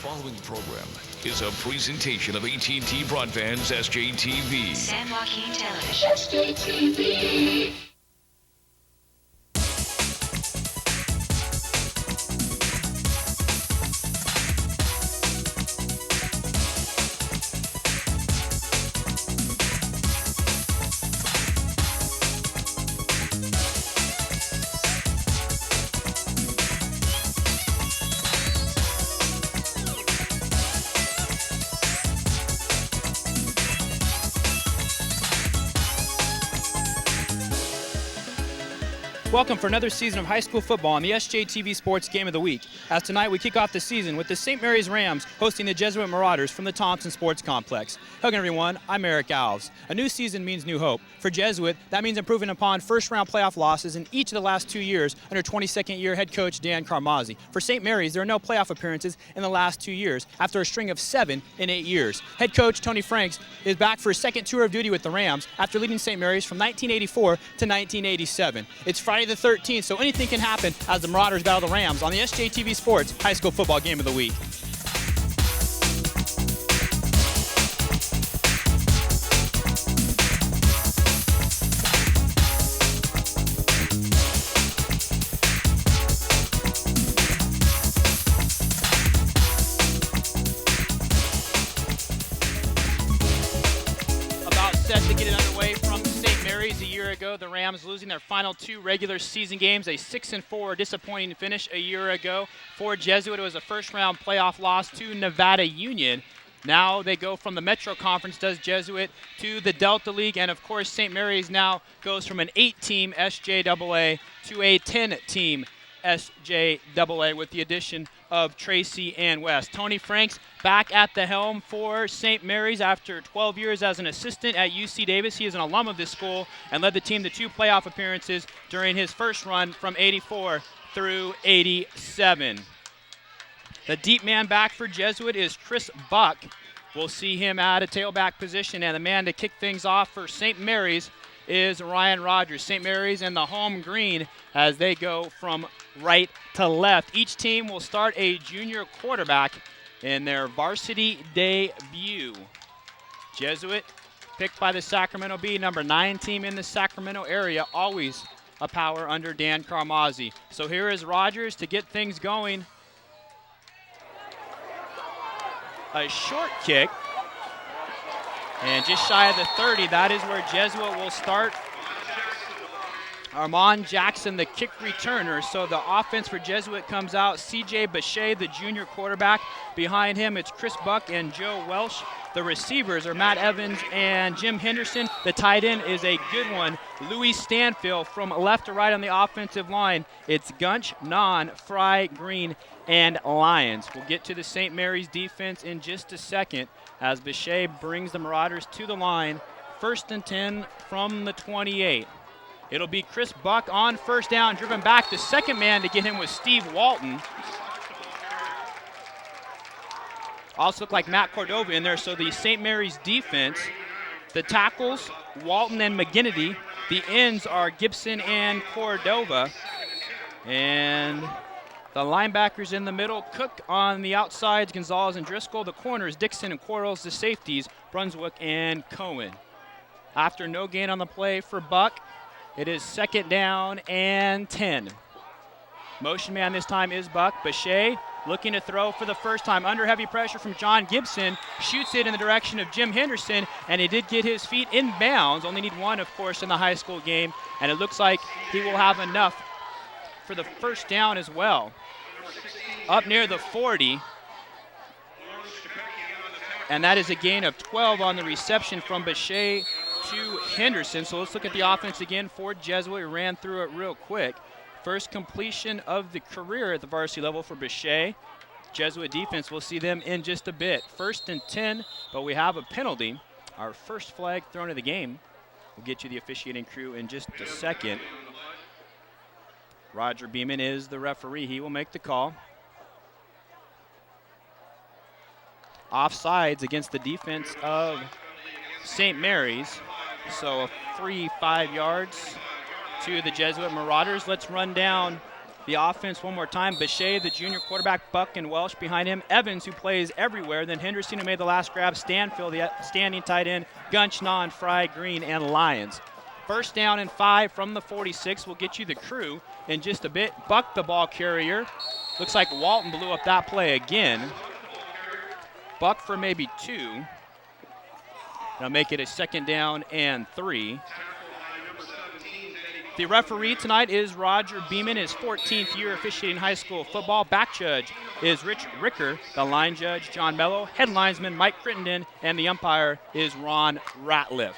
following program is a presentation of AT&T Broadband's SJTV. San Joaquin Television. SJTV. Welcome for another season of high school football on the SJTV Sports Game of the Week. As tonight we kick off the season with the St. Mary's Rams hosting the Jesuit Marauders from the Thompson Sports Complex. Hello everyone, I'm Eric Alves. A new season means new hope. For Jesuit, that means improving upon first-round playoff losses in each of the last 2 years under 22nd-year head coach Dan Carmazzi. For St. Mary's, there are no playoff appearances in the last 2 years after a string of 7 in 8 years. Head coach Tony Franks is back for his second tour of duty with the Rams after leading St. Mary's from 1984 to 1987. It's Friday the 13th, so anything can happen as the Marauders battle the Rams on the SJTV Sports High School Football Game of the Week. About set to get it underway from St. Mary's. A year ago, the Rams losing their final 2 regular season games, a 6-4 disappointing finish a year ago. For Jesuit, it was a first-round playoff loss to Nevada Union. Now they go from the Metro Conference, does Jesuit, to the Delta League, and of course St. Mary's now goes from an 8-team SJAA to a 10-team SJAA with the addition of Tracy and West. Tony Franks back at the helm for St. Mary's after 12 years as an assistant at UC Davis. He is an alum of this school and led the team to 2 playoff appearances during his first run from 84 through 87. The deep man back for Jesuit is Chris Buck. We'll see him at a tailback position, and the man to kick things off for St. Mary's is Ryan Rogers. St. Mary's in the home green as they go from right to left. Each team will start a junior quarterback in their varsity debut. Jesuit picked by the Sacramento Bee, number 9 team in the Sacramento area, always a power under Dan Carmazzi. So here is Rogers to get things going. A short kick, and just shy of the 30, that is where Jesuit will start. Armand Jackson, the kick returner. So the offense for Jesuit comes out. C.J. Bechet, the junior quarterback. Behind him, it's Chris Buck and Joe Welsh. The receivers are Matt Evans and Jim Henderson. The tight end is a good one, Louis Stanfield. From left to right on the offensive line, it's Gunch, Non, Fry, Green, and Lyons. We'll get to the St. Mary's defense in just a second as Bechet brings the Marauders to the line. 1st and 10 from the 28. It'll be Chris Buck on first down, driven back. The second man to get him was Steve Walton. Also looked like Matt Cordova in there, so the St. Mary's defense, the tackles, Walton and McGinnity. The ends are Gibson and Cordova. And the linebackers in the middle, Cook on the outsides, Gonzalez and Driscoll. The corners, Dixon and Quarles. The safeties, Brunswick and Cohen. After no gain on the play for Buck, it is 2nd down and 10. Motion man this time is Buck. Bechet looking to throw for the first time. Under heavy pressure from John Gibson. Shoots it in the direction of Jim Henderson, and he did get his feet in bounds. Only need 1, of course, in the high school game, and it looks like he will have enough for the first down as well. Up near the 40. And that is a gain of 12 on the reception from Bechet to Henderson. So let's look at the offense again for Jesuit. We ran through it real quick. First completion of the career at the varsity level for Bechet. Jesuit defense, we'll see them in just a bit. 1st and 10, but we have a penalty. Our first flag thrown of the game. We'll get you the officiating crew in just a second. Roger Beeman is the referee. He will make the call. Offsides against the defense of St. Mary's. So a free 5 yards to the Jesuit Marauders. Let's run down the offense one more time. Bechet, the junior quarterback, Buck and Welsh behind him. Evans, who plays everywhere. Then Henderson, who made the last grab. Stanfield, the standing tight end. Gunch, Non, Fry, Green, and Lyons. First down and 5 from the 46. We'll get you the crew in just a bit. Buck, the ball carrier. Looks like Walton blew up that play again. Buck for maybe 2. That'll make it a 2nd down and 3. The referee tonight is Roger Beeman, his 14th year officiating high school football. Back judge is Rich Ricker. The line judge, John Mello. Head linesman, Mike Crittenden. And the umpire is Ron Ratliff.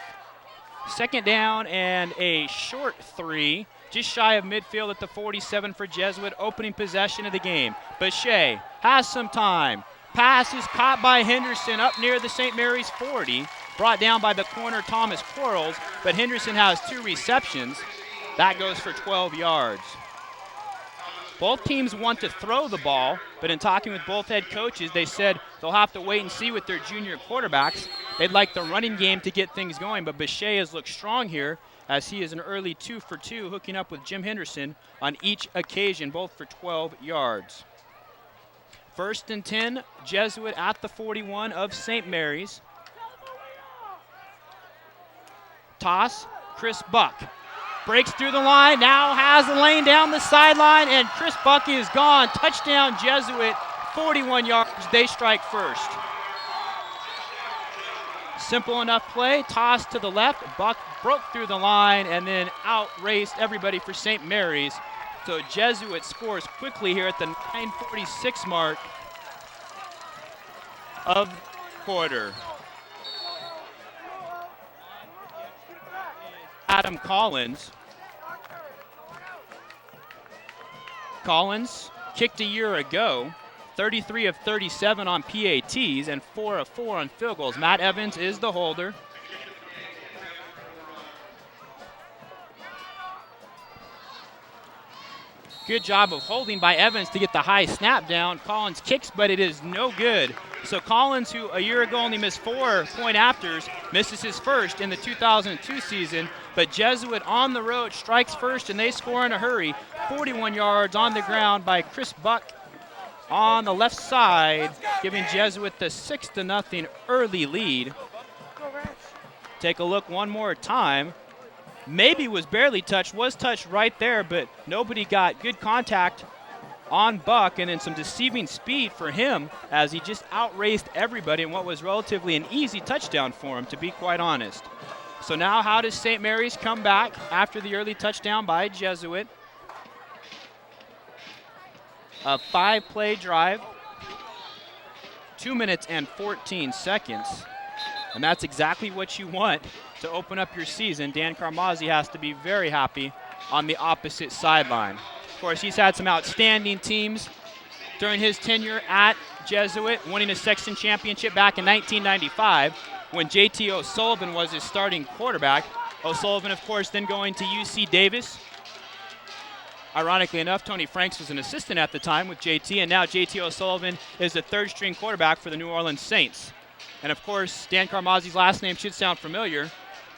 2nd down and a short 3. Just shy of midfield at the 47 for Jesuit. Opening possession of the game. Bechet has some time. Pass is caught by Henderson up near the St. Mary's 40. Brought down by the corner, Thomas Quarles. But Henderson has 2 receptions. That goes for 12 yards. Both teams want to throw the ball, but in talking with both head coaches, they said they'll have to wait and see with their junior quarterbacks. They'd like the running game to get things going, but Bechet has looked strong here as he is an early 2 for 2, hooking up with Jim Henderson on each occasion, both for 12 yards. 1st and 10, Jesuit at the 41 of St. Mary's. Toss, Chris Buck. Breaks through the line, now has the lane down the sideline, and Chris Buck is gone. Touchdown Jesuit, 41 yards. They strike first. Simple enough play, toss to the left. Buck broke through the line and then outraced everybody for St. Mary's. So Jesuit scores quickly here at the 9:46 mark of quarter. Adam Collins. Collins kicked a year ago, 33 of 37 on PATs and 4 of 4 on field goals. Matt Evans is the holder. Good job of holding by Evans to get the high snap down. Collins kicks, but it is no good. So Collins, who a year ago only missed 4 point afters, misses his first in the 2002 season. But Jesuit on the road strikes first, and they score in a hurry. 41 yards on the ground by Chris Buck on the left side, giving Jesuit the 6-0 early lead. Take a look one more time. Maybe was barely touched, was touched right there, but nobody got good contact on Buck, and then some deceiving speed for him as he just outraced everybody in what was relatively an easy touchdown for him, to be quite honest. So now how does St. Mary's come back after the early touchdown by Jesuit? A 5-play drive, 2 minutes and 14 seconds. And that's exactly what you want to open up your season. Dan Carmazzi has to be very happy on the opposite sideline. Of course, he's had some outstanding teams during his tenure at Jesuit, winning a section championship back in 1995 when J.T. O'Sullivan was his starting quarterback. O'Sullivan, of course, then going to UC Davis. Ironically enough, Tony Franks was an assistant at the time with J.T., and now J.T. O'Sullivan is the 3rd-string quarterback for the New Orleans Saints. And, of course, Dan Carmazzi's last name should sound familiar.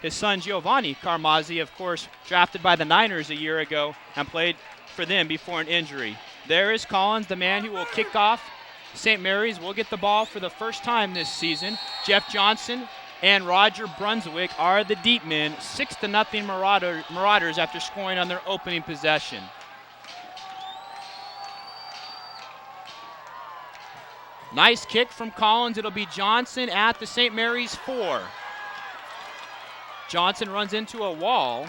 His son, Giovanni Carmazzi, of course, drafted by the Niners a year ago and played for them before an injury. There is Collins, the man who will kick off. St. Mary's will get the ball for the first time this season. Jeff Johnson and Roger Brunswick are the deep men. 6-0 Marauders after scoring on their opening possession. Nice kick from Collins. It'll be Johnson at the St. Mary's 4. Johnson runs into a wall.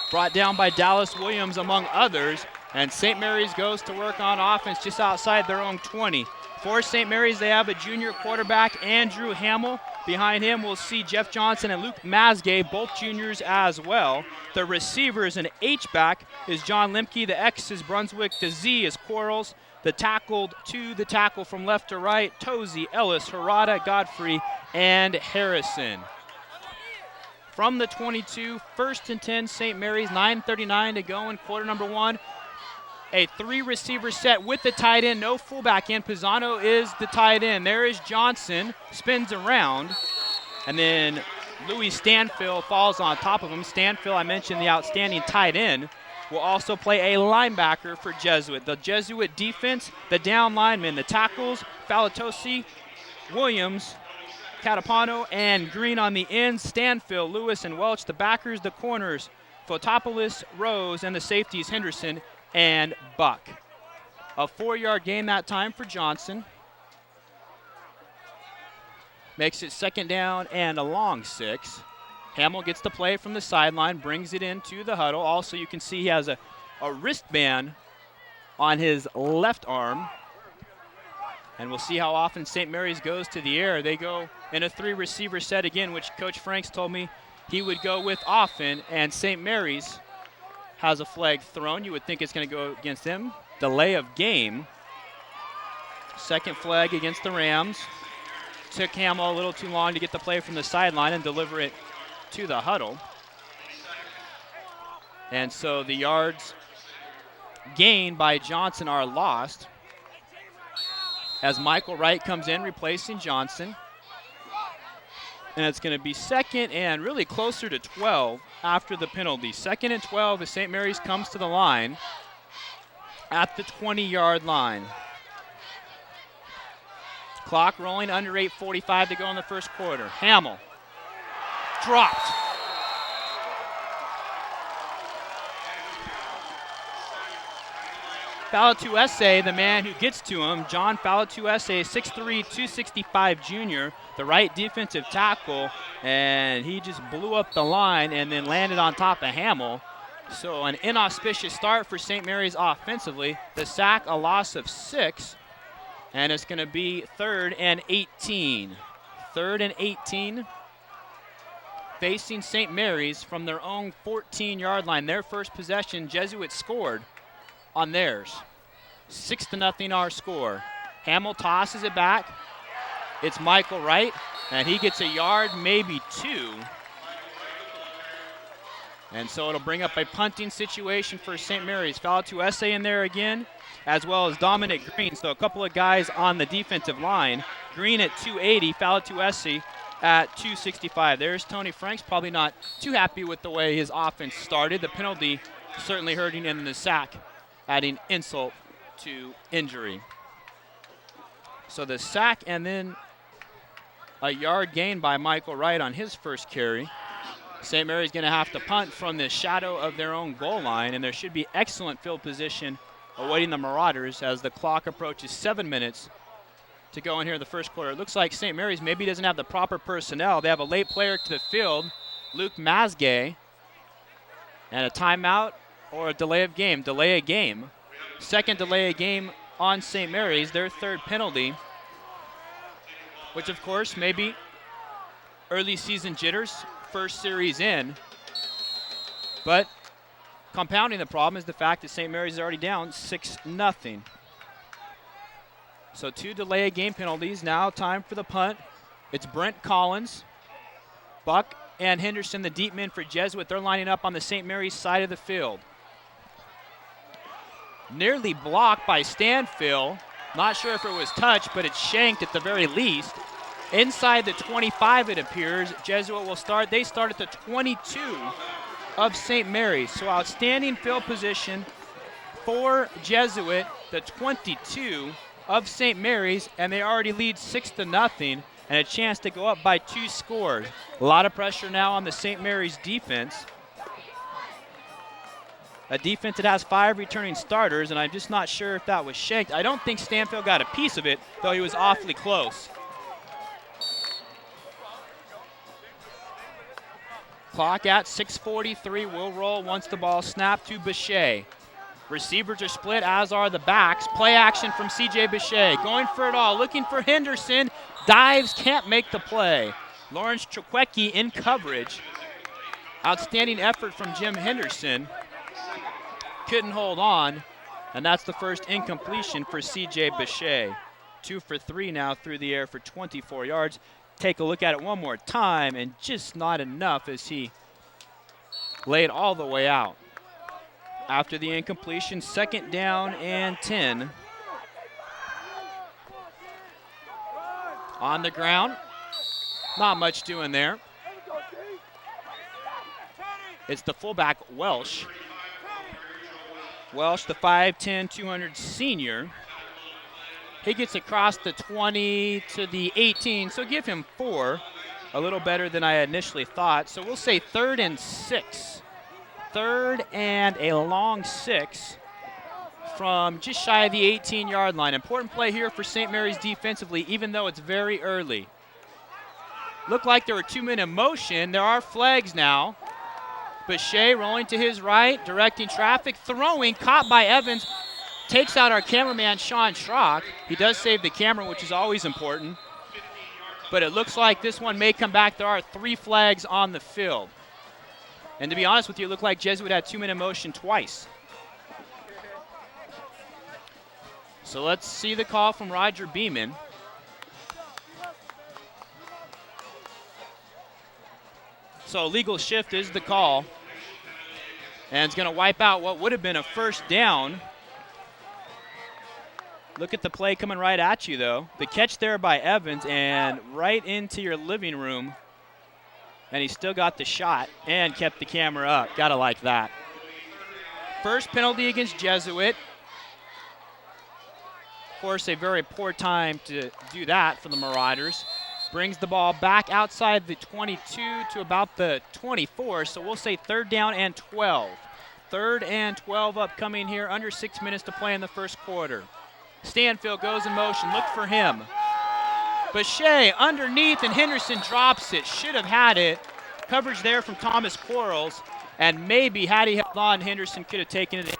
Brought down by Dallas Williams, among others. And St. Mary's goes to work on offense just outside their own 20. For St. Mary's, they have a junior quarterback, Andrew Hamill. Behind him, we'll see Jeff Johnson and Luke Masgay, both juniors as well. The receivers, an H-back, is John Lemke. The X is Brunswick. The Z is Quarles. The tackle from left to right, Tozy, Ellis, Harada, Godfrey, and Harrison. From the 22, 1st and 10, St. Mary's, 9:39 to go in quarter number 1. A 3-receiver set with the tight end, no fullback in. Pisano is the tight end. There is Johnson, spins around, and then Louis Stanfield falls on top of him. Stanfield, I mentioned, the outstanding tight end. will also play a linebacker for Jesuit. The Jesuit defense, the down linemen, the tackles, Falatosi, Williams, Catapano, and Green on the ends, Stanfield, Lewis, and Welch. The backers, the corners, Fotopoulos, Rose, and the safeties, Henderson and Buck. A 4-yard gain that time for Johnson. Makes it second down and a long 6. Hamill gets the play from the sideline, brings it into the huddle. Also, you can see he has a wristband on his left arm. And we'll see how often St. Mary's goes to the air. They go in a 3-receiver set again, which Coach Franks told me he would go with often. And St. Mary's has a flag thrown. You would think it's going to go against them. Delay of game. Second flag against the Rams. Took Hamill a little too long to get the play from the sideline and deliver it to the huddle. And so the yards gained by Johnson are lost as Michael Wright comes in replacing Johnson. And it's going to be second and really closer to 12 after the penalty. Second and 12 as St. Mary's comes to the line at the 20-yard line. Clock rolling, under 8:45 to go in the first quarter. Hamill dropped. Falatuese, the man who gets to him, John Falatuese, 6'3", 265 junior, the right defensive tackle, and he just blew up the line and then landed on top of Hamill. So an inauspicious start for St. Mary's offensively. The sack, a loss of 6, and it's going to be 3rd and 18. 3rd and 18. Facing St. Mary's from their own 14-yard line. Their first possession, Jesuit scored on theirs. 6-0 our score. Hamill tosses it back. It's Michael Wright, and he gets a yard, maybe 2. And so it'll bring up a punting situation for St. Mary's. Falatuese in there again, as well as Dominic Green. So a couple of guys on the defensive line. Green at 280, Falatuese at 265. There's Tony Franks, probably not too happy with the way his offense started. The penalty certainly hurting in the sack, adding insult to injury. So the sack and then a yard gain by Michael Wright on his first carry. St. Mary's going to have to punt from the shadow of their own goal line, and there should be excellent field position awaiting the Marauders as the clock approaches 7 minutes to go in here in the first quarter. It looks like St. Mary's maybe doesn't have the proper personnel. They have a late player to the field, Luke Masgay, and a timeout or a delay of game. Delay a game. Second delay a game on St. Mary's, their 3rd penalty, which of course maybe early season jitters, first series in, but compounding the problem is the fact that St. Mary's is already down 6-0. So 2 delay game penalties. Now time for the punt. It's Brent Collins, Buck, and Henderson, the deep men for Jesuit. They're lining up on the St. Mary's side of the field. Nearly blocked by Stanfield. Not sure if it was touched, but it's shanked at the very least. Inside the 25, it appears. Jesuit will start. They start at the 22 of St. Mary's. So outstanding field position for Jesuit, the 22 of St. Mary's, and they already lead 6-0 and a chance to go up by 2 scores. A lot of pressure now on the St. Mary's defense. A defense that has 5 returning starters, and I'm just not sure if that was shanked. I don't think Stanfield got a piece of it, though he was awfully close. Clock at 6:43 will roll once the ball snapped to Bechet. Receivers are split, as are the backs. Play action from C.J. Bechet, going for it all, looking for Henderson. Dives, can't make the play. Lawrence Chukwecki in coverage. Outstanding effort from Jim Henderson. Couldn't hold on, and that's the first incompletion for C.J. Bechet. 2 for 3 now through the air for 24 yards. Take a look at it one more time, and just not enough as he laid all the way out. After the incompletion, 2nd down and 10. On the ground, not much doing there. It's the fullback, Welsh. Welsh, the 5'10", 200 senior. He gets across the 20 to the 18, so give him 4. A little better than I initially thought. So we'll say 3rd and 6. 3rd and a long 6 from just shy of the 18-yard line. Important play here for St. Mary's defensively, even though it's very early. Looked like there were 2 men in motion. There are flags now. Bechet rolling to his right, directing traffic, throwing, caught by Evans. Takes out our cameraman, Sean Schrock. He does save the camera, which is always important. But it looks like this one may come back. There are 3 flags on the field. And to be honest with you, it looked like Jesuit had 2 men in motion twice. So let's see the call from Roger Beeman. So legal shift is the call. And it's going to wipe out what would have been a first down. Look at the play coming right at you, though. The catch there by Evans and right into your living room. And he still got the shot and kept the camera up. Gotta like that. First penalty against Jesuit. Of course, a very poor time to do that for the Marauders. Brings the ball back outside the 22 to about the 24, so we'll say 3rd down and 12. 3rd and 12 upcoming here, under 6 minutes to play in the first quarter. Stanfield goes in motion, look for him. Bechet underneath, and Henderson drops it. Should have had it. Coverage there from Thomas Quarles, and maybe had he held on, Henderson could have taken it in.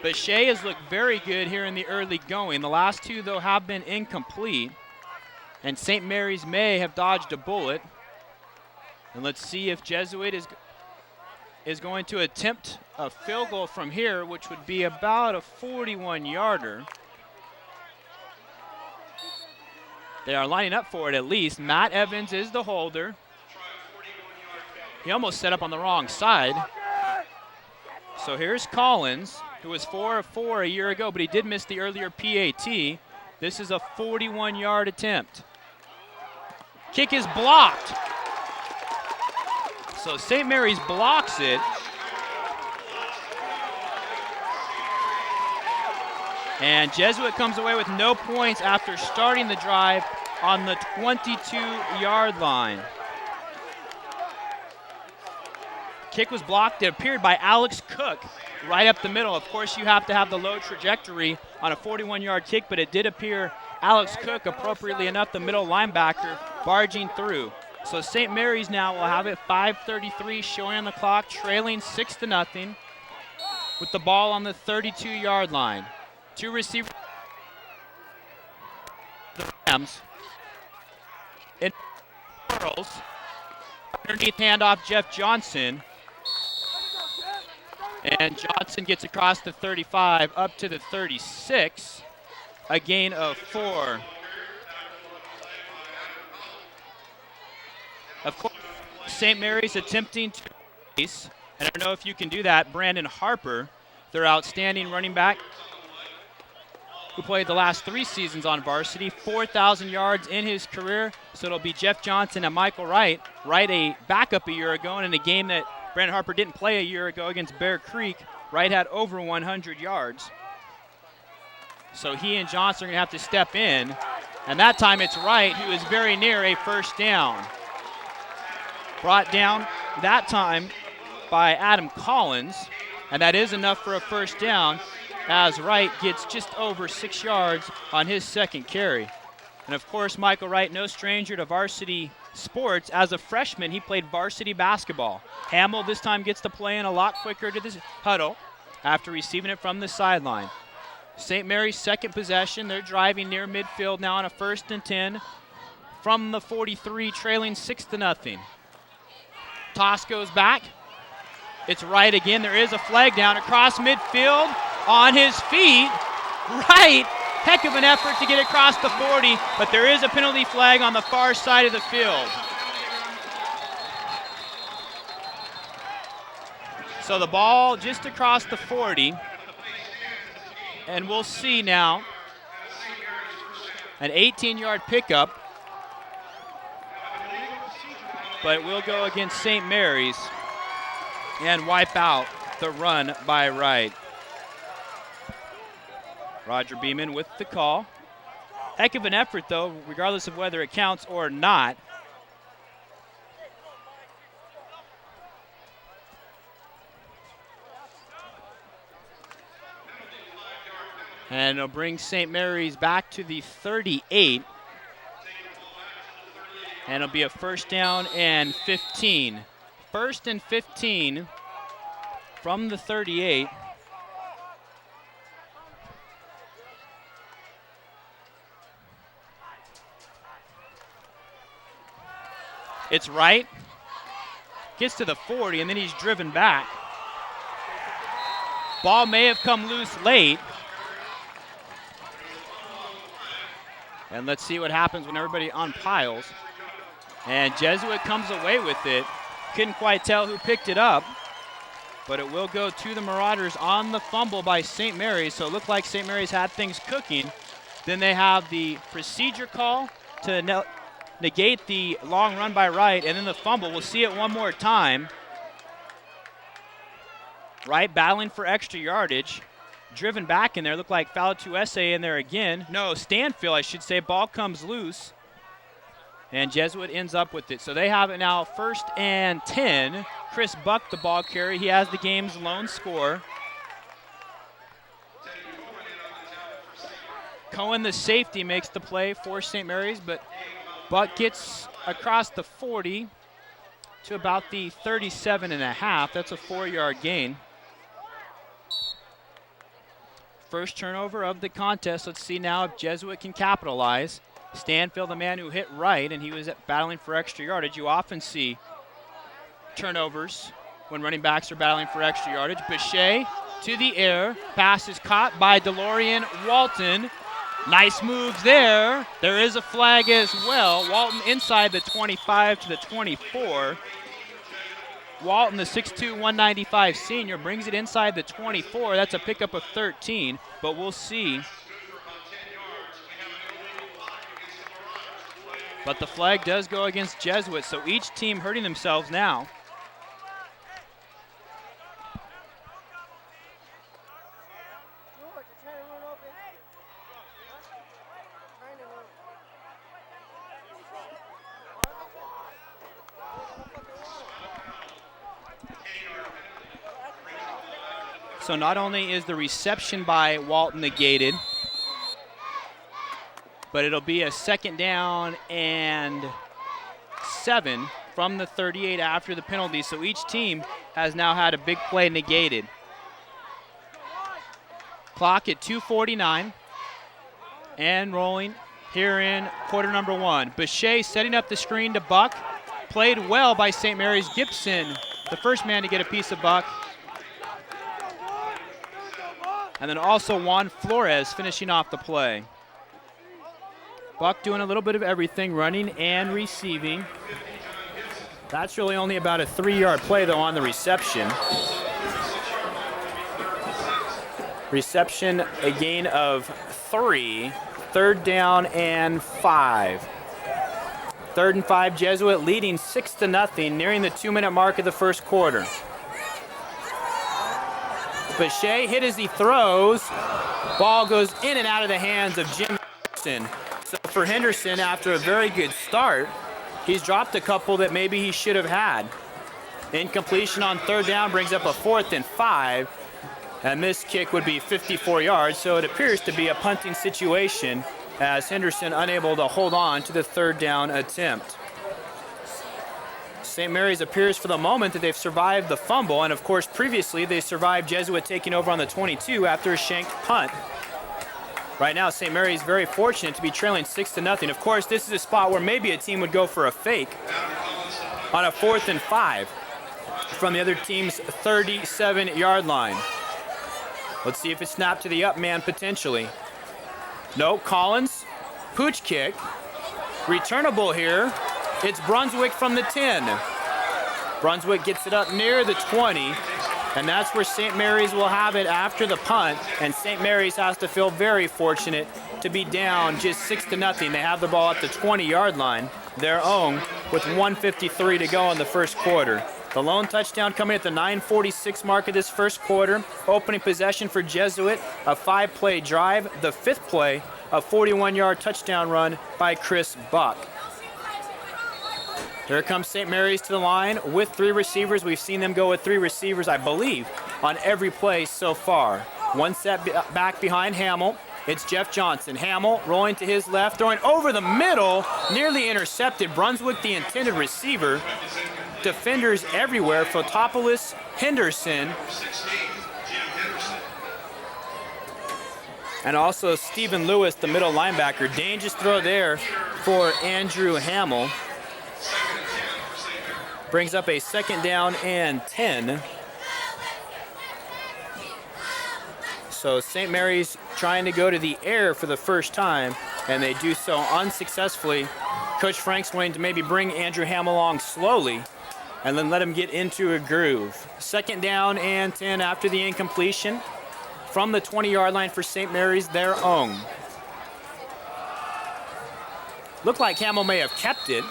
Bechet has looked very good here in the early going. The last 2, though, have been incomplete. And St. Mary's may have dodged a bullet. And let's see if Jesuit is going to attempt a field goal from here, which would be about a 41-yarder. They are lining up for it at least. Matt Evans is the holder. He almost set up on the wrong side. So here's Collins, who was 4 of 4 a year ago, but he did miss the earlier PAT. This is a 41-yard attempt. Kick is blocked. So St. Mary's blocks it. And Jesuit comes away with no points after starting the drive on the 22-yard line. Kick was blocked. It appeared by Alex Cook right up the middle. Of course, you have to have the low trajectory on a 41-yard kick, but it did appear Alex Cook, appropriately enough, the middle linebacker, barging through. So St. Mary's now will have it 5:33 showing on the clock, trailing 6-0 with the ball on the 32-yard line. 2 receivers. The Rams. In Charles. Underneath handoff, Jeff Johnson. And Johnson gets across the 35 up to the 36. A gain of 4. Of course, St. Mary's attempting to race, and I don't know if you can do that. Brandon Harper, their outstanding running back, who played the last 3 seasons on varsity, 4,000 yards in his career. So it'll be Jeff Johnson and Michael Wright. Wright a backup a year ago, and in a game that Brandon Harper didn't play a year ago against Bear Creek, Wright had over 100 yards. So he and Johnson are going to have to step in, and that time it's Wright who is very near a first down. Brought down that time by Adam Collins, and that is enough for a first down as Wright gets just over 6 yards on his second carry. And of course, Michael Wright, no stranger to varsity sports. As a freshman, he played varsity basketball. Hamill this time gets to play in a lot quicker to this huddle after receiving it from the sideline. St. Mary's second possession. They're driving near midfield now on a 1st and 10 from the 43, trailing 6-0. Toss goes back. It's Wright again. There is a flag down across midfield on his feet. Wright, heck of an effort to get across the 40, but there is a penalty flag on the far side of the field. So the ball just across the 40. And we'll see now an 18-yard pickup, but it will go against St. Mary's. and wipe out the run by Wright. Roger Beeman with the call. Heck of an effort, though, regardless of whether it counts or not. And it'll bring St. Mary's back to the 38. And it'll be a first down and 15. First and 15 from the 38. It's Wright. Gets to the 40, and then he's driven back. Ball may have come loose late. And let's see what happens when everybody unpiles. And Jesuit comes away with it. Couldn't quite tell who picked it up, but it will go to the Marauders on the fumble by St. Mary's. So it looked like St. Mary's had things cooking. Then they have the procedure call to negate the long run by Wright, and then the fumble. We'll see it one more time. Wright battling for extra yardage. Driven back in there. Looked like Falatuese in there again. No, Stanfield, I should say. Ball comes loose. And Jesuit ends up with it. So they have it now first and 10. Chris Buck, the ball carrier. He has the game's lone score. Cohen, the safety, makes the play for St. Mary's, but Buck gets across the 40 to about the 37.5. That's a 4-yard gain. First turnover of the contest. Let's see now if Jesuit can capitalize. Stanfield, the man who hit Wright, and he was battling for extra yardage. You often see turnovers when running backs are battling for extra yardage. Bechet to the air. Pass is caught by DeLorean Walton. Nice moves there. There is a flag as well. Walton inside the 25 to the 24. Walton, the 6'2", 195 senior, brings it inside the 24. That's a pickup of 13, but we'll see. But the flag does go against Jesuit, so each team hurting themselves now. So not only is the reception by Walton negated, but it'll be a second down and 7 from the 38 after the penalty. So each team has now had a big play negated. Clock at 2:49 and rolling here in quarter number 1. Bechet setting up the screen to Buck. Played well by St. Mary's. Gibson, the first man to get a piece of Buck. And then also Juan Flores finishing off the play. Buck doing a little bit of everything, running and receiving. That's really only about a 3-yard play, though, on the reception. Reception, a gain of 3. Third down and 5. 3rd and 5, Jesuit leading 6-0, nearing the 2-minute mark of the first quarter. Bechet hit as he throws. Ball goes in and out of the hands of Jim Henderson. So for Henderson, after a very good start, he's dropped a couple that maybe he should have had. Incompletion on 3rd down brings up a 4th and 5. And this kick would be 54 yards, so it appears to be a punting situation as Henderson unable to hold on to the 3rd down attempt. St. Mary's appears for the moment that they've survived the fumble, and of course previously they survived Jesuit taking over on the 22 after a shanked punt. Right now St. Mary's very fortunate to be trailing 6-0. Of course this is a spot where maybe a team would go for a fake on a 4th and 5 from the other team's 37-yard line. Let's see if it's snapped to the up man potentially. No, Collins, pooch kick, returnable here. It's Brunswick from the 10. Brunswick gets it up near the 20, and that's where St. Mary's will have it after the punt, and St. Mary's has to feel very fortunate to be down just 6-0. They have the ball at the 20-yard line, their own, with 1:53 to go in the first quarter. The lone touchdown coming at the 9:46 mark of this first quarter. Opening possession for Jesuit, a 5-play drive. The 5th play, a 41-yard touchdown run by Chris Buck. Here comes St. Mary's to the line with 3 receivers. We've seen them go with 3 receivers, I believe, on every play so far. One set back behind Hamill. It's Jeff Johnson. Hamill rolling to his left, throwing over the middle, nearly intercepted. Brunswick, the intended receiver. Defenders everywhere. Fotopoulos, Henderson, and also Stephen Lewis, the middle linebacker. Dangerous throw there for Andrew Hamill. Brings up a 2nd down and 10. So St. Mary's trying to go to the air for the first time, and they do so unsuccessfully. Coach Frank's wanting to maybe bring Andrew Hamill along slowly and then let him get into a groove. 2nd down and 10 after the incompletion from the 20-yard line for St. Mary's, their own. Looked like Hamill may have kept it.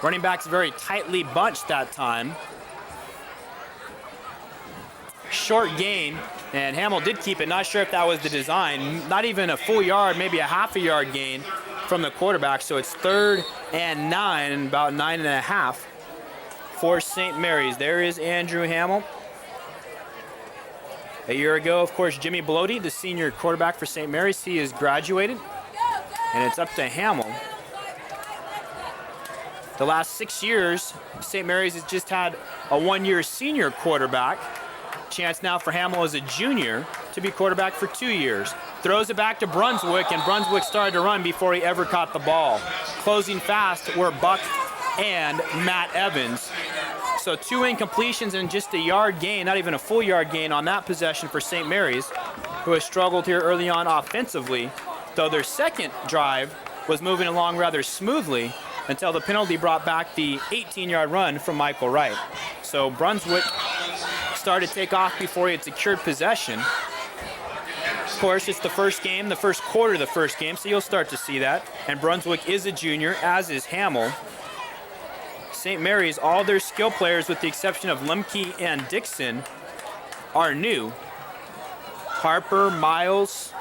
Running backs very tightly bunched that time. Short gain, and Hamill did keep it. Not sure if that was the design. Not even a full yard, maybe a half a yard gain from the quarterback. So it's 3rd and 9, and about 9.5 for St. Mary's. There is Andrew Hamill. A year ago, of course, Jimmy Blody, the senior quarterback for St. Mary's, he is graduated, and it's up to Hamill. The last 6 years, St. Mary's has just had a 1-year senior quarterback. Chance now for Hamill as a junior to be quarterback for 2 years. Throws it back to Brunswick, and Brunswick started to run before he ever caught the ball. Closing fast were Buck and Matt Evans. So 2 incompletions and just a yard gain, not even a full yard gain on that possession for St. Mary's, who has struggled here early on offensively, though their second drive was moving along rather smoothly until the penalty brought back the 18-yard run from Michael Wright. So Brunswick started to take off before he had secured possession. Of course, it's the first game, the first quarter of the first game, so you'll start to see that. And Brunswick is a junior, as is Hamill. St. Mary's, all their skill players, with the exception of Lemke and Dixon, are new. Harper, Miles,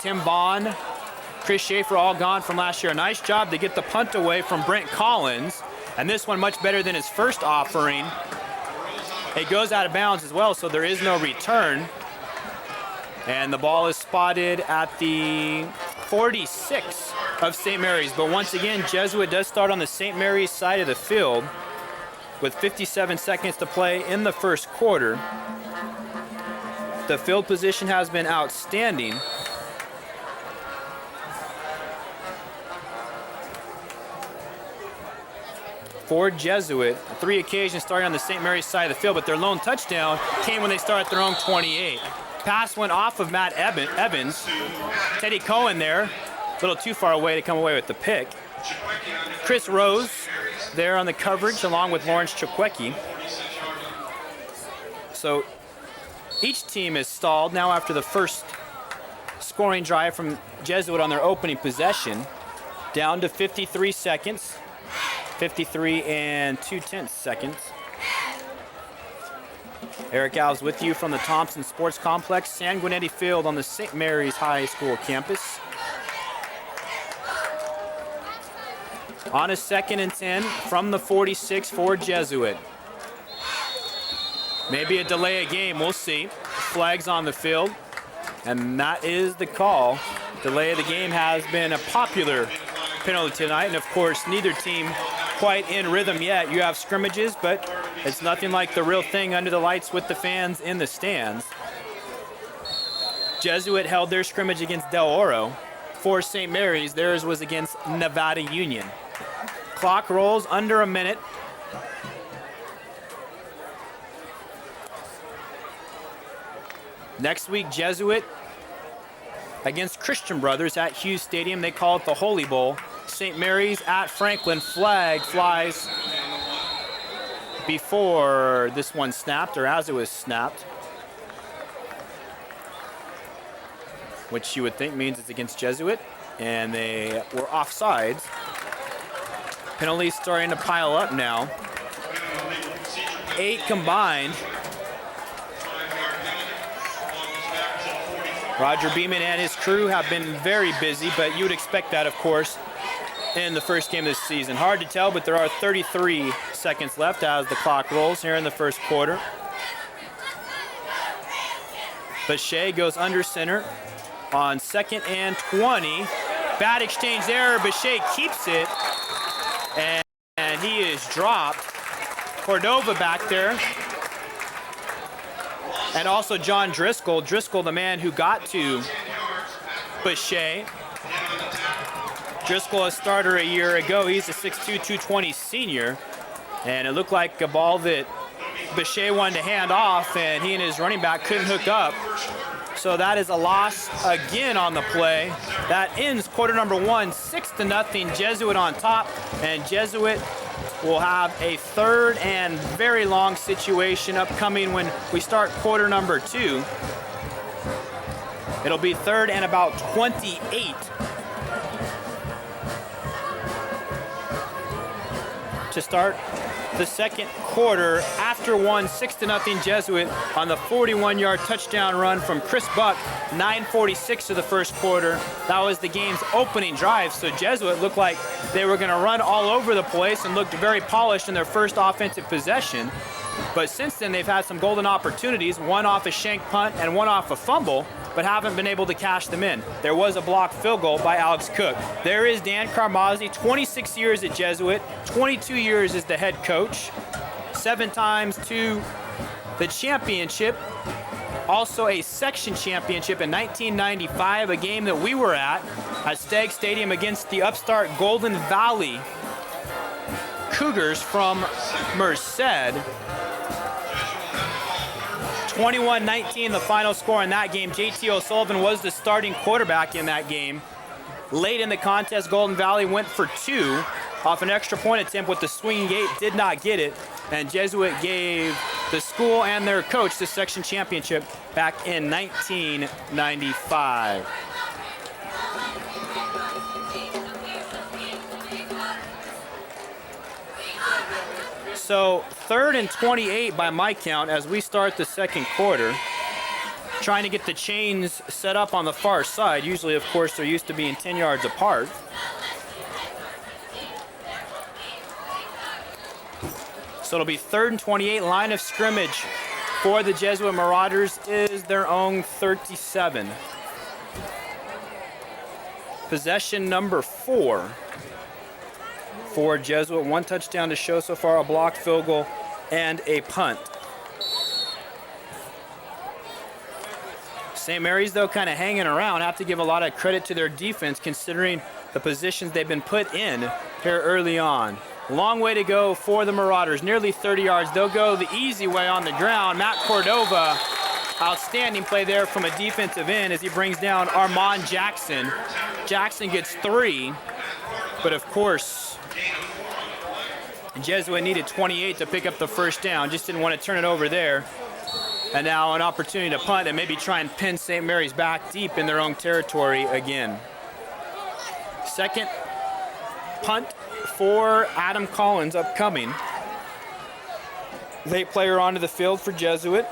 Tim Vaughn, Chris Schaefer, all gone from last year. A nice job to get the punt away from Brent Collins. And this one much better than his first offering. It goes out of bounds as well, so there is no return. And the ball is spotted at the 46 of St. Mary's. But once again, Jesuit does start on the St. Mary's side of the field with 57 seconds to play in the first quarter. The field position has been outstanding. For Jesuit, 3 occasions starting on the St. Mary's side of the field, but their lone touchdown came when they started at their own 28. Pass went off of Matt Evans. Teddy Cohen there, a little too far away to come away with the pick. Chris Rose there on the coverage along with Lawrence Chukwiecki. So each team is stalled now after the first scoring drive from Jesuit on their opening possession. Down to 53 seconds. 53 and 2/10 seconds. Eric Alves with you from the Thompson Sports Complex, Sanguinetti Field on the St. Mary's High School campus. On a 2nd and 10 from the 46 for Jesuit. Maybe a delay of game, we'll see. Flags on the field, and that is the call. Delay of the game has been a popular penalty tonight, and of course neither team quite in rhythm yet. You have scrimmages, but it's nothing like the real thing under the lights with the fans in the stands. Jesuit held their scrimmage against Del Oro. For St. Mary's, theirs was against Nevada Union. Clock rolls under a minute. Next week, Jesuit against Christian Brothers at Hughes Stadium. They call it the Holy Bowl. St. Mary's at Franklin. Flag flies before this one snapped, or as it was snapped, which you would think means it's against Jesuit, and they were offsides. Penalties starting to pile up now. 8 combined. Roger Beeman and his crew have been very busy, but you would expect that, of course, in the first game of this season. Hard to tell, but there are 33 seconds left as the clock rolls here in the first quarter. Boucher goes under center on 2nd and 20. Bad exchange there. Boucher keeps it, and he is dropped. Cordova back there. And also John Driscoll. Driscoll, the man who got to Boucher. Driscoll, a starter a year ago. He's a 6'2", 220 senior. And it looked like a ball that Boucher wanted to hand off, and he and his running back couldn't hook up. So that is a loss again on the play. That ends quarter number 1, 6-0, Jesuit on top. And Jesuit will have a 3rd and very long situation upcoming when we start quarter number 2. It'll be 3rd and about 28. To start the second quarter after 6-0 Jesuit on the 41-yard touchdown run from Chris Buck. 9:46 of the first quarter. That was the game's opening drive, so Jesuit looked like they were going to run all over the place and looked very polished in their first offensive possession. But since then, they've had some golden opportunities, one off a shank punt and one off a fumble, but haven't been able to cash them in. There was a blocked field goal by Alex Cook. There is Dan Carmazzi, 26 years at Jesuit, 22 years as the head coach, 7 times to the championship, also a section championship in 1995, a game that we were at Stagg Stadium against the upstart Golden Valley Cougars from Merced. 21-19 the final score in that game. JT O'Sullivan was the starting quarterback in that game. Late in the contest, Golden Valley went for 2 off an extra point attempt with the swinging gate, did not get it, and Jesuit gave the school and their coach the section championship back in 1995. So 3rd and 28 by my count as we start the second quarter. Trying to get the chains set up on the far side. Usually, of course, they're used to being 10 yards apart. So it'll be 3rd and 28. Line of scrimmage for the Jesuit Marauders is their own 37. Possession number 4. For Jesuit, 1 touchdown to show so far, a blocked field goal and a punt. St. Mary's, though, kind of hanging around. Have to give a lot of credit to their defense considering the positions they've been put in here early on. Long way to go for the Marauders, nearly 30 yards. They'll go the easy way on the ground. Matt Cordova, outstanding play there from a defensive end as he brings down Armand Jackson. Jackson gets 3, but of course, Jesuit needed 28 to pick up the first down. Just didn't want to turn it over there. And now an opportunity to punt and maybe try and pin St. Mary's back deep in their own territory again. Second punt for Adam Collins upcoming. Late player onto the field for Jesuit.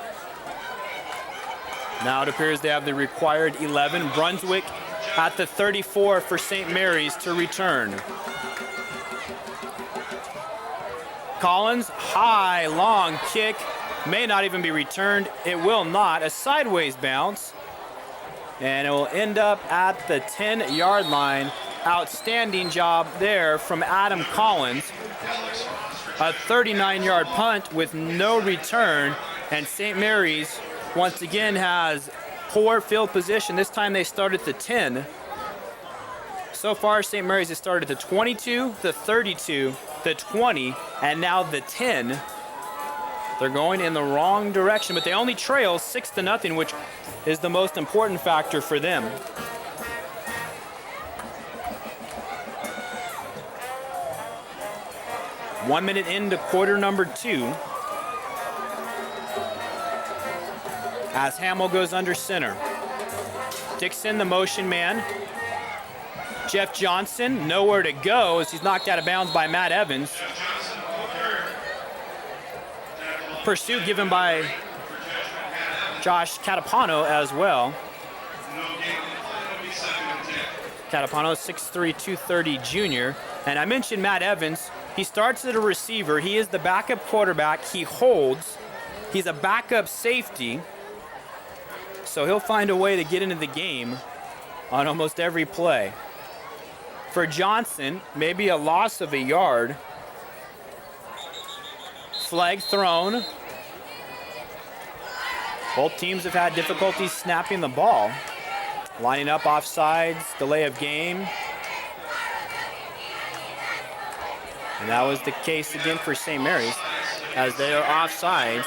Now it appears they have the required 11. Brunswick at the 34 for St. Mary's to return. Collins, high, long kick, may not even be returned. It will not, a sideways bounce. And it will end up at the 10-yard line. Outstanding job there from Adam Collins. A 39-yard punt with no return. And St. Mary's once again has poor field position. This time they start at the 10. So far, St. Mary's has started at the 22, the 32, the 20, and now the 10. They're going in the wrong direction, but they only trail 6-0, which is the most important factor for them. One minute into quarter number 2. As Hamill goes under center. Dixon, the motion man. Jeff Johnson, nowhere to go as he's knocked out of bounds by Matt Evans. pursuit given by Josh Catapano as well. Catapano, 6'3", 230 junior. And I mentioned Matt Evans. He starts as a receiver. He is the backup quarterback. He holds. He's a backup safety. So he'll find a way to get into the game on almost every play. For Johnson, maybe a loss of a yard. Flag thrown. Both teams have had difficulty snapping the ball. Lining up offsides, delay of game. And that was the case again for St. Mary's as they are offsides.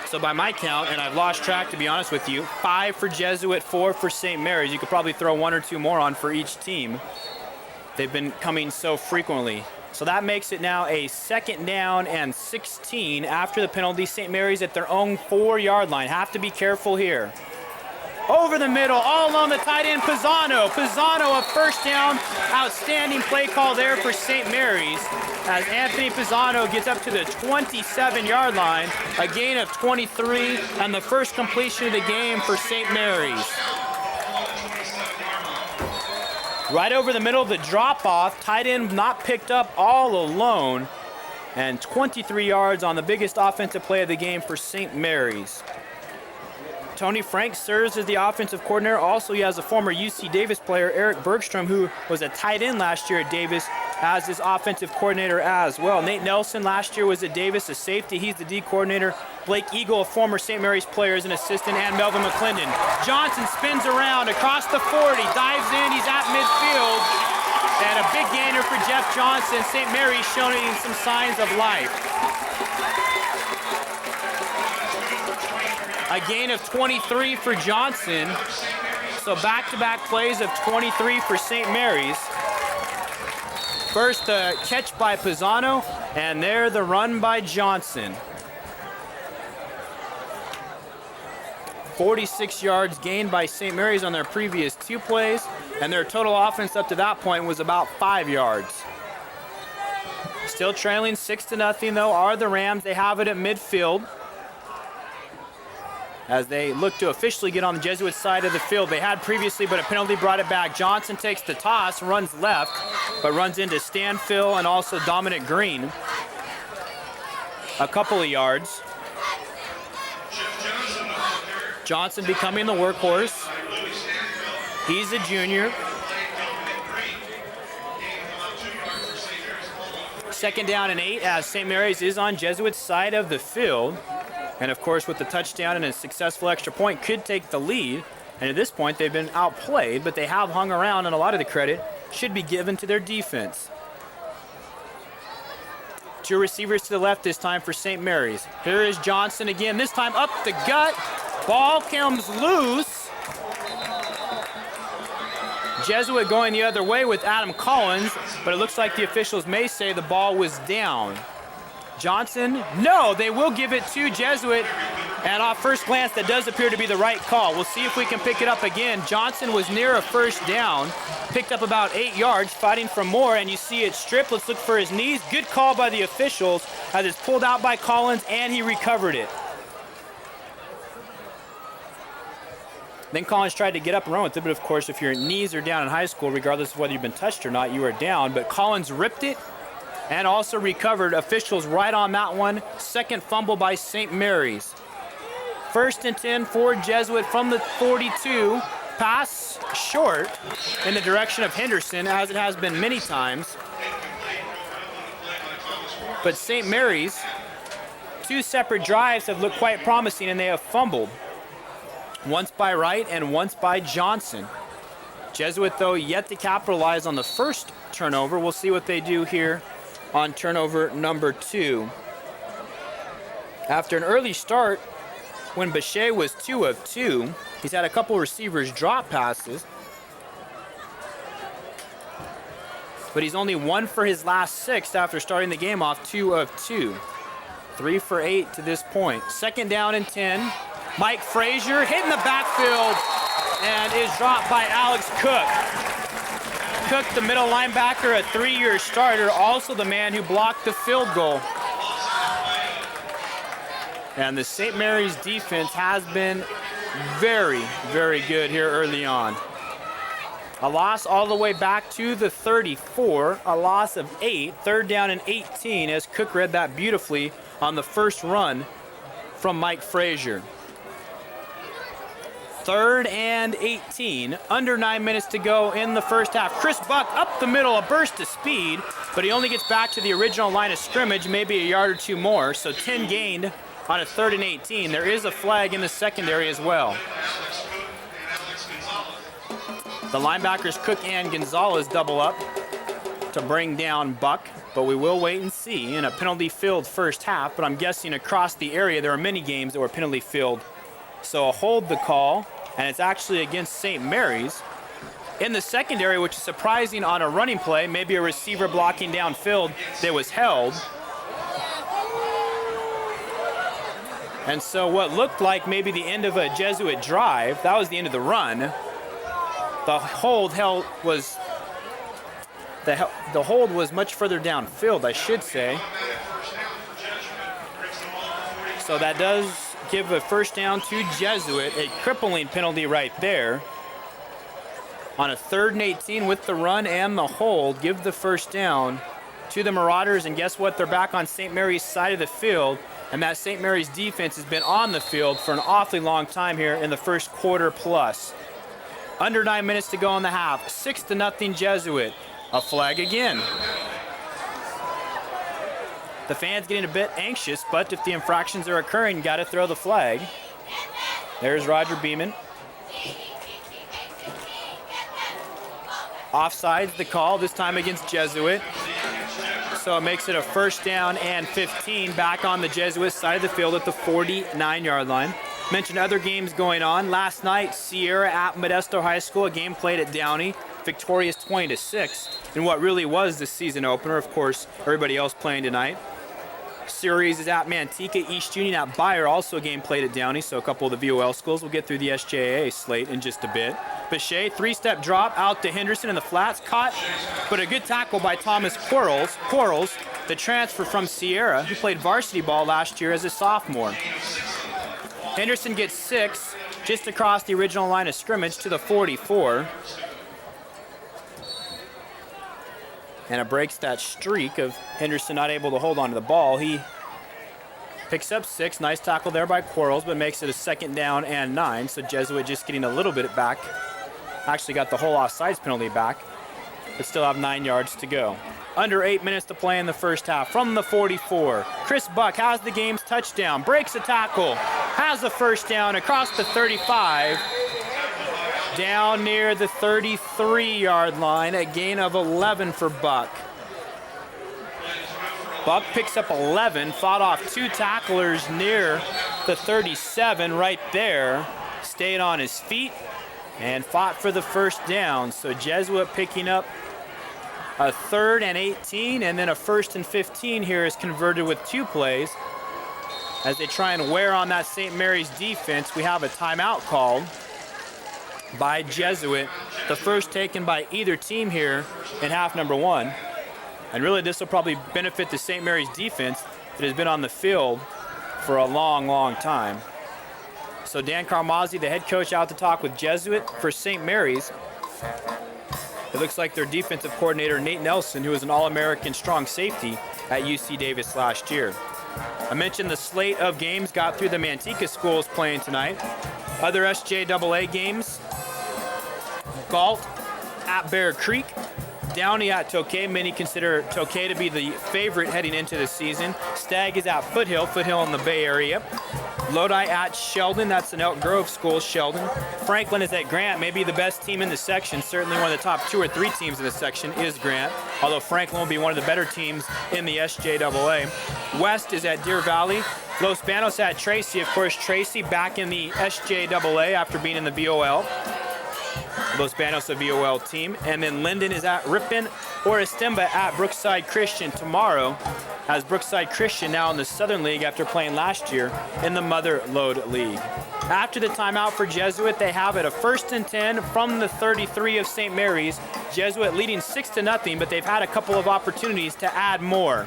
So by my count, and I've lost track to be honest with you, 5 for Jesuit, 4 for St. Mary's. You could probably throw 1 or 2 more on for each team. They've been coming so frequently. So that makes it now a 2nd down and 16 after the penalty. St. Mary's at their own 4-yard line. Have to be careful here. Over the middle, all along the tight end, Pisano. Pisano, a first down. Outstanding play call there for St. Mary's as Anthony Pisano gets up to the 27-yard line. A gain of 23 and the first completion of the game for St. Mary's. Right over the middle of the drop-off, tight end not picked up all alone. And 23 yards on the biggest offensive play of the game for St. Mary's. Tony Frank serves as the offensive coordinator. Also, he has a former UC Davis player, Eric Bergstrom, who was a tight end last year at Davis, as his offensive coordinator as well. Nate Nelson last year was at Davis, a safety. He's the D coordinator. Blake Eagle, a former St. Mary's player, is an assistant, and Melvin McClendon. Johnson spins around across the 40, dives in, he's at midfield. And a big gainer for Jeff Johnson. St. Mary's showing some signs of life. A gain of 23 for Johnson. So back-to-back plays of 23 for St. Mary's. First the catch by Pisano, and there the run by Johnson. 46 yards gained by St. Mary's on their previous 2 plays, and their total offense up to that point was about 5 yards. Still trailing 6-0 though are the Rams. They have it at midfield as they look to officially get on the Jesuit side of the field. They had previously, but a penalty brought it back. Johnson takes the toss, runs left, but runs into Stanfill and also Dominic Green. A couple of yards. Johnson becoming the workhorse. He's a junior. 2nd down and 8 as St. Mary's is on Jesuit's side of the field. And of course, with the touchdown and a successful extra point, could take the lead. And at this point, they've been outplayed, but they have hung around, and a lot of the credit should be given to their defense. 2 receivers to the left this time for St. Mary's. Here is Johnson again, this time up the gut. Ball comes loose. Jesuit going the other way with Adam Collins, but it looks like the officials may say the ball was down. Johnson, no, they will give it to Jesuit. And off first glance, that does appear to be the right call. We'll see if we can pick it up again. Johnson was near a first down, picked up about 8 yards, fighting for more, and you see it stripped. Let's look for his knees. Good call by the officials as it's pulled out by Collins, and he recovered it. Then Collins tried to get up and run with it, but of course, if your knees are down in high school, regardless of whether you've been touched or not, you are down. But Collins ripped it and also recovered. Officials right on that one. 2nd fumble by St. Mary's. 1st and 10 for Jesuit from the 42. Pass short in the direction of Henderson, as it has been many times. But St. Mary's, 2 separate drives have looked quite promising, and they have fumbled. Once by Wright and once by Johnson. Jesuit, though, yet to capitalize on the first turnover. We'll see what they do here on turnover number 2. After an early start, when Bechet was 2 of 2, he's had a couple receivers drop passes, but he's only 1 for his last 6 after starting the game off 2 of 2. 3 for 8 to this point. 2nd down and 10. Mike Frazier hit in the backfield and is dropped by Alex Cook. Cook, the middle linebacker, a 3-year starter, also the man who blocked the field goal. And the St. Mary's defense has been very, very good here early on. A loss all the way back to the 34, a loss of 8, third down and 18, as Cook read that beautifully on the first run from Mike Frazier. Third and 18, under 9 minutes to go in the first half. Chris Buck up the middle, a burst of speed, but he only gets back to the original line of scrimmage, maybe a yard or two more, so 10 gained on a third and 18. There is a flag in the secondary as well. The linebackers Cook and Gonzalez double up to bring down Buck, but we will wait and see in a penalty-filled first half, but I'm guessing across the area there are many games that were penalty-filled. So a hold the call, and it's actually against St. Mary's. In the secondary, which is surprising on a running play, maybe a receiver blocking downfield that was held. And so what looked like maybe the end of a Jesuit drive, that was the end of the run. The hold was much further downfield, I should say. So that does give a first down to Jesuit, a crippling penalty right there. On a third and 18 with the run and the hold, give the first down to the Marauders, and guess what? They're back on St. Mary's side of the field, and that St. Mary's defense has been on the field for an awfully long time here in the first quarter plus. Under 9 minutes to go in the half, 6-0 Jesuit. A flag again. The fans getting a bit anxious, but if the infractions are occurring, got to throw the flag. There's Roger Beeman. Offsides the call, this time against Jesuit. So it makes it a first down and 15 back on the Jesuit side of the field at the 49-yard line. Mentioned other games going on. Last night, Sierra at Modesto High School, a game played at Downey, victorious 20-6 in what really was the season opener. Of course, everybody else playing tonight. Series is at Manteca, East Union at Bayer, also a game played at Downey, so a couple of the VOL schools. We'll get through the SJA slate in just a bit. Bechet, three-step drop out to Henderson in the flats, caught, but a good tackle by Thomas Quarles, the transfer from Sierra, who played varsity ball last year as a sophomore. Henderson gets 6, just across the original line of scrimmage to the 44. And it breaks that streak of Henderson not able to hold on to the ball. He picks up 6. Nice tackle there by Quarles, but makes it a second down and 9. So Jesuit just getting a little bit back. Actually got the whole offsides penalty back, but still have 9 yards to go. Under 8 minutes to play in the first half. From the 44, Chris Buck has the game's touchdown, breaks a tackle, has the first down across the 35. Down near the 33-yard line, a gain of 11 for Buck. Buck picks up 11, fought off 2 tacklers near the 37 right there, stayed on his feet, and fought for the first down. So Jesuit picking up a third and 18, and then a first and 15 here is converted with 2 plays. As they try and wear on that St. Mary's defense, we have a timeout called by Jesuit, the first taken by either team here in half number 1. And really this will probably benefit the St. Mary's defense that has been on the field for a long, long time. So Dan Carmazzi, the head coach, out to talk with Jesuit. For St. Mary's, it looks like their defensive coordinator, Nate Nelson, who was an All-American strong safety at UC Davis last year. I mentioned the slate of games got through the Manteca schools playing tonight. Other SJAA games: Galt at Bear Creek, Downey at Tokay. Many consider Tokay to be the favorite heading into the season. Stagg is at Foothill in the Bay Area. Lodi at Sheldon, that's an Elk Grove school, Sheldon. Franklin is at Grant, maybe the best team in the section. Certainly one of the top 2 or 3 teams in the section is Grant, although Franklin will be one of the better teams in the SJAA. West is at Deer Valley. Los Banos at Tracy. Of course, Tracy back in the SJAA after being in the VOL. Los Banos, a VOL team. And then Linden is at Ripon, or Estemba at Brookside Christian tomorrow, as Brookside Christian now in the Southern League after playing last year in the Mother Lode League. After the timeout for Jesuit, they have it a 1st and 10 from the 33 of St. Mary's. Jesuit leading 6-0, but they've had a couple of opportunities to add more.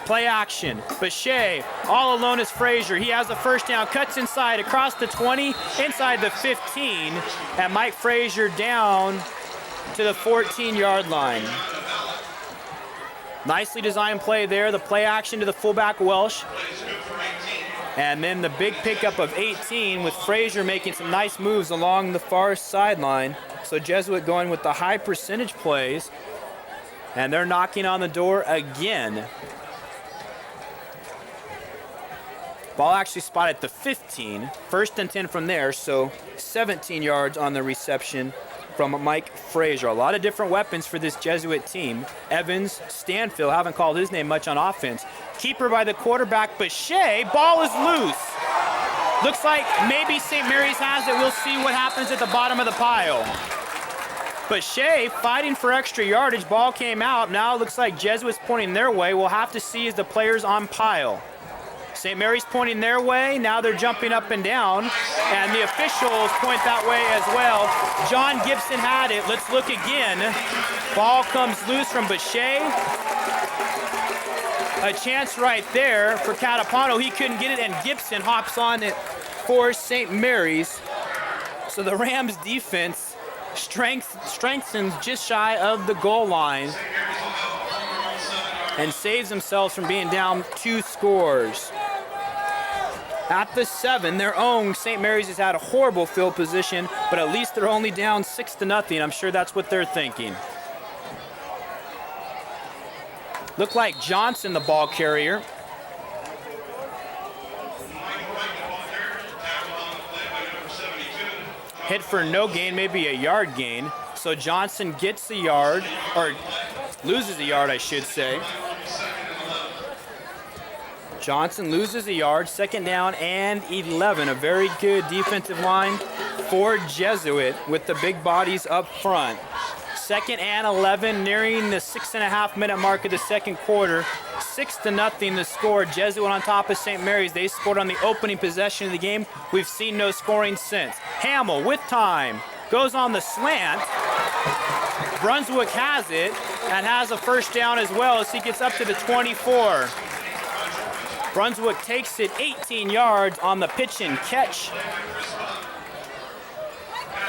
Play action. Bechet all alone is Frazier. He has the first down, cuts inside, across the 20, inside the 15, and Mike Frazier down to the 14-yard line. Nicely designed play there. The play action to the fullback Welsh. And then the big pickup of 18 with Frazier making some nice moves along the far sideline. So Jesuit going with the high percentage plays. And they're knocking on the door again. Ball actually spotted at the 15. First and 10 from there, so 17 yards on the reception from Mike Frazier. A lot of different weapons for this Jesuit team. Evans, Stanfield, haven't called his name much on offense. Keeper by the quarterback, Bechet, ball is loose. Looks like maybe St. Mary's has it. We'll see what happens at the bottom of the pile. Bechet fighting for extra yardage. Ball came out. Now it looks like Jesuit's pointing their way. We'll have to see as the players on pile. St. Mary's pointing their way. Now they're jumping up and down. And the officials point that way as well. John Gibson had it. Let's look again. Ball comes loose from Bechet. A chance right there for Catapano. He couldn't get it, and Gibson hops on it for St. Mary's. So the Rams defense strengthens just shy of the goal line and saves themselves from being down 2 scores. At the 7, their own St. Mary's has had a horrible field position, but at least they're only down 6-0. I'm sure that's what they're thinking. Looked like Johnson, the ball carrier. Hit for no gain, maybe a yard gain. So Johnson gets the yard, or loses a yard, I should say. Johnson loses a yard, second down and 11. A very good defensive line for Jesuit with the big bodies up front. Second and 11, nearing the 6.5-minute mark of the second quarter. 6-0 the score. Jesuit on top of St. Mary's. They scored on the opening possession of the game. We've seen no scoring since. Hamill with time goes on the slant. Brunswick has it and has a first down as well as he gets up to the 24. Brunswick takes it 18 yards on the pitch and catch.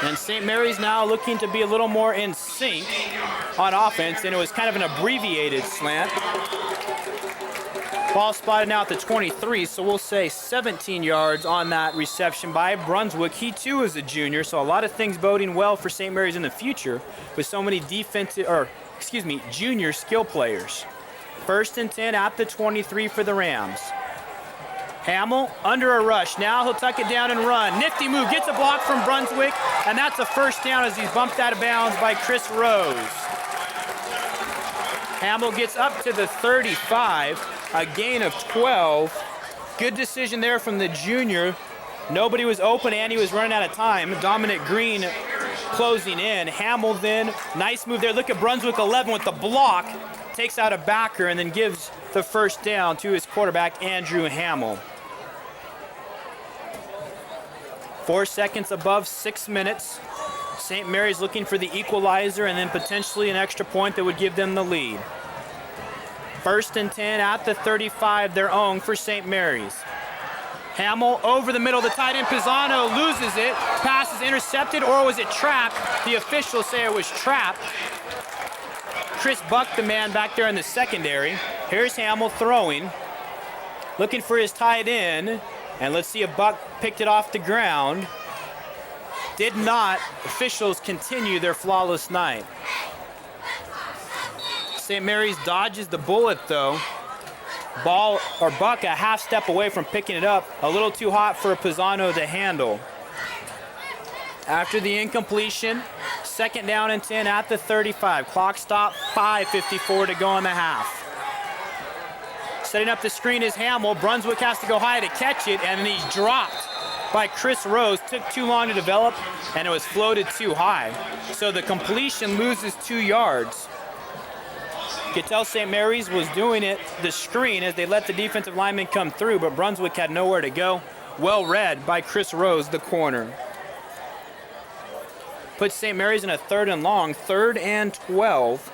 And St. Mary's now looking to be a little more in sync on offense, and it was kind of an abbreviated slant. Ball spotted now at the 23, so we'll say 17 yards on that reception by Brunswick. He too is a junior, so a lot of things boding well for St. Mary's in the future with so many junior skill players. First and 10 at the 23 for the Rams. Hamill under a rush. Now he'll tuck it down and run. Nifty move, gets a block from Brunswick, and that's a first down as he's bumped out of bounds by Chris Rose. Hamill gets up to the 35, a gain of 12. Good decision there from the junior. Nobody was open and he was running out of time. Dominic Green closing in. Hamill then, nice move there. Look at Brunswick 11 with the block. Takes out a backer and then gives the first down to his quarterback, Andrew Hamill. 4 seconds above 6 minutes. St. Mary's looking for the equalizer and then potentially an extra point that would give them the lead. First and 10 at the 35, their own for St. Mary's. Hamill over the middle, the tight end Pisano loses it. Pass is intercepted, or was it trapped? The officials say it was trapped. Chris Buck, the man back there in the secondary. Here's Hamill throwing, looking for his tight end, and let's see if Buck picked it off the ground. Did not. Officials continue their flawless night. St. Mary's dodges the bullet though. Buck a half step away from picking it up. A little too hot for Pisano to handle. After the incompletion, second down and 10 at the 35. Clock stop, 5:54 to go in the half. Setting up the screen is Hamill. Brunswick has to go high to catch it, and he's dropped by Chris Rose. Took too long to develop, and it was floated too high. So the completion loses 2 yards. You could tell St. Mary's was doing it, the screen, as they let the defensive lineman come through, but Brunswick had nowhere to go. Well read by Chris Rose, the corner. Puts St. Mary's in a third and long, 3rd and 12.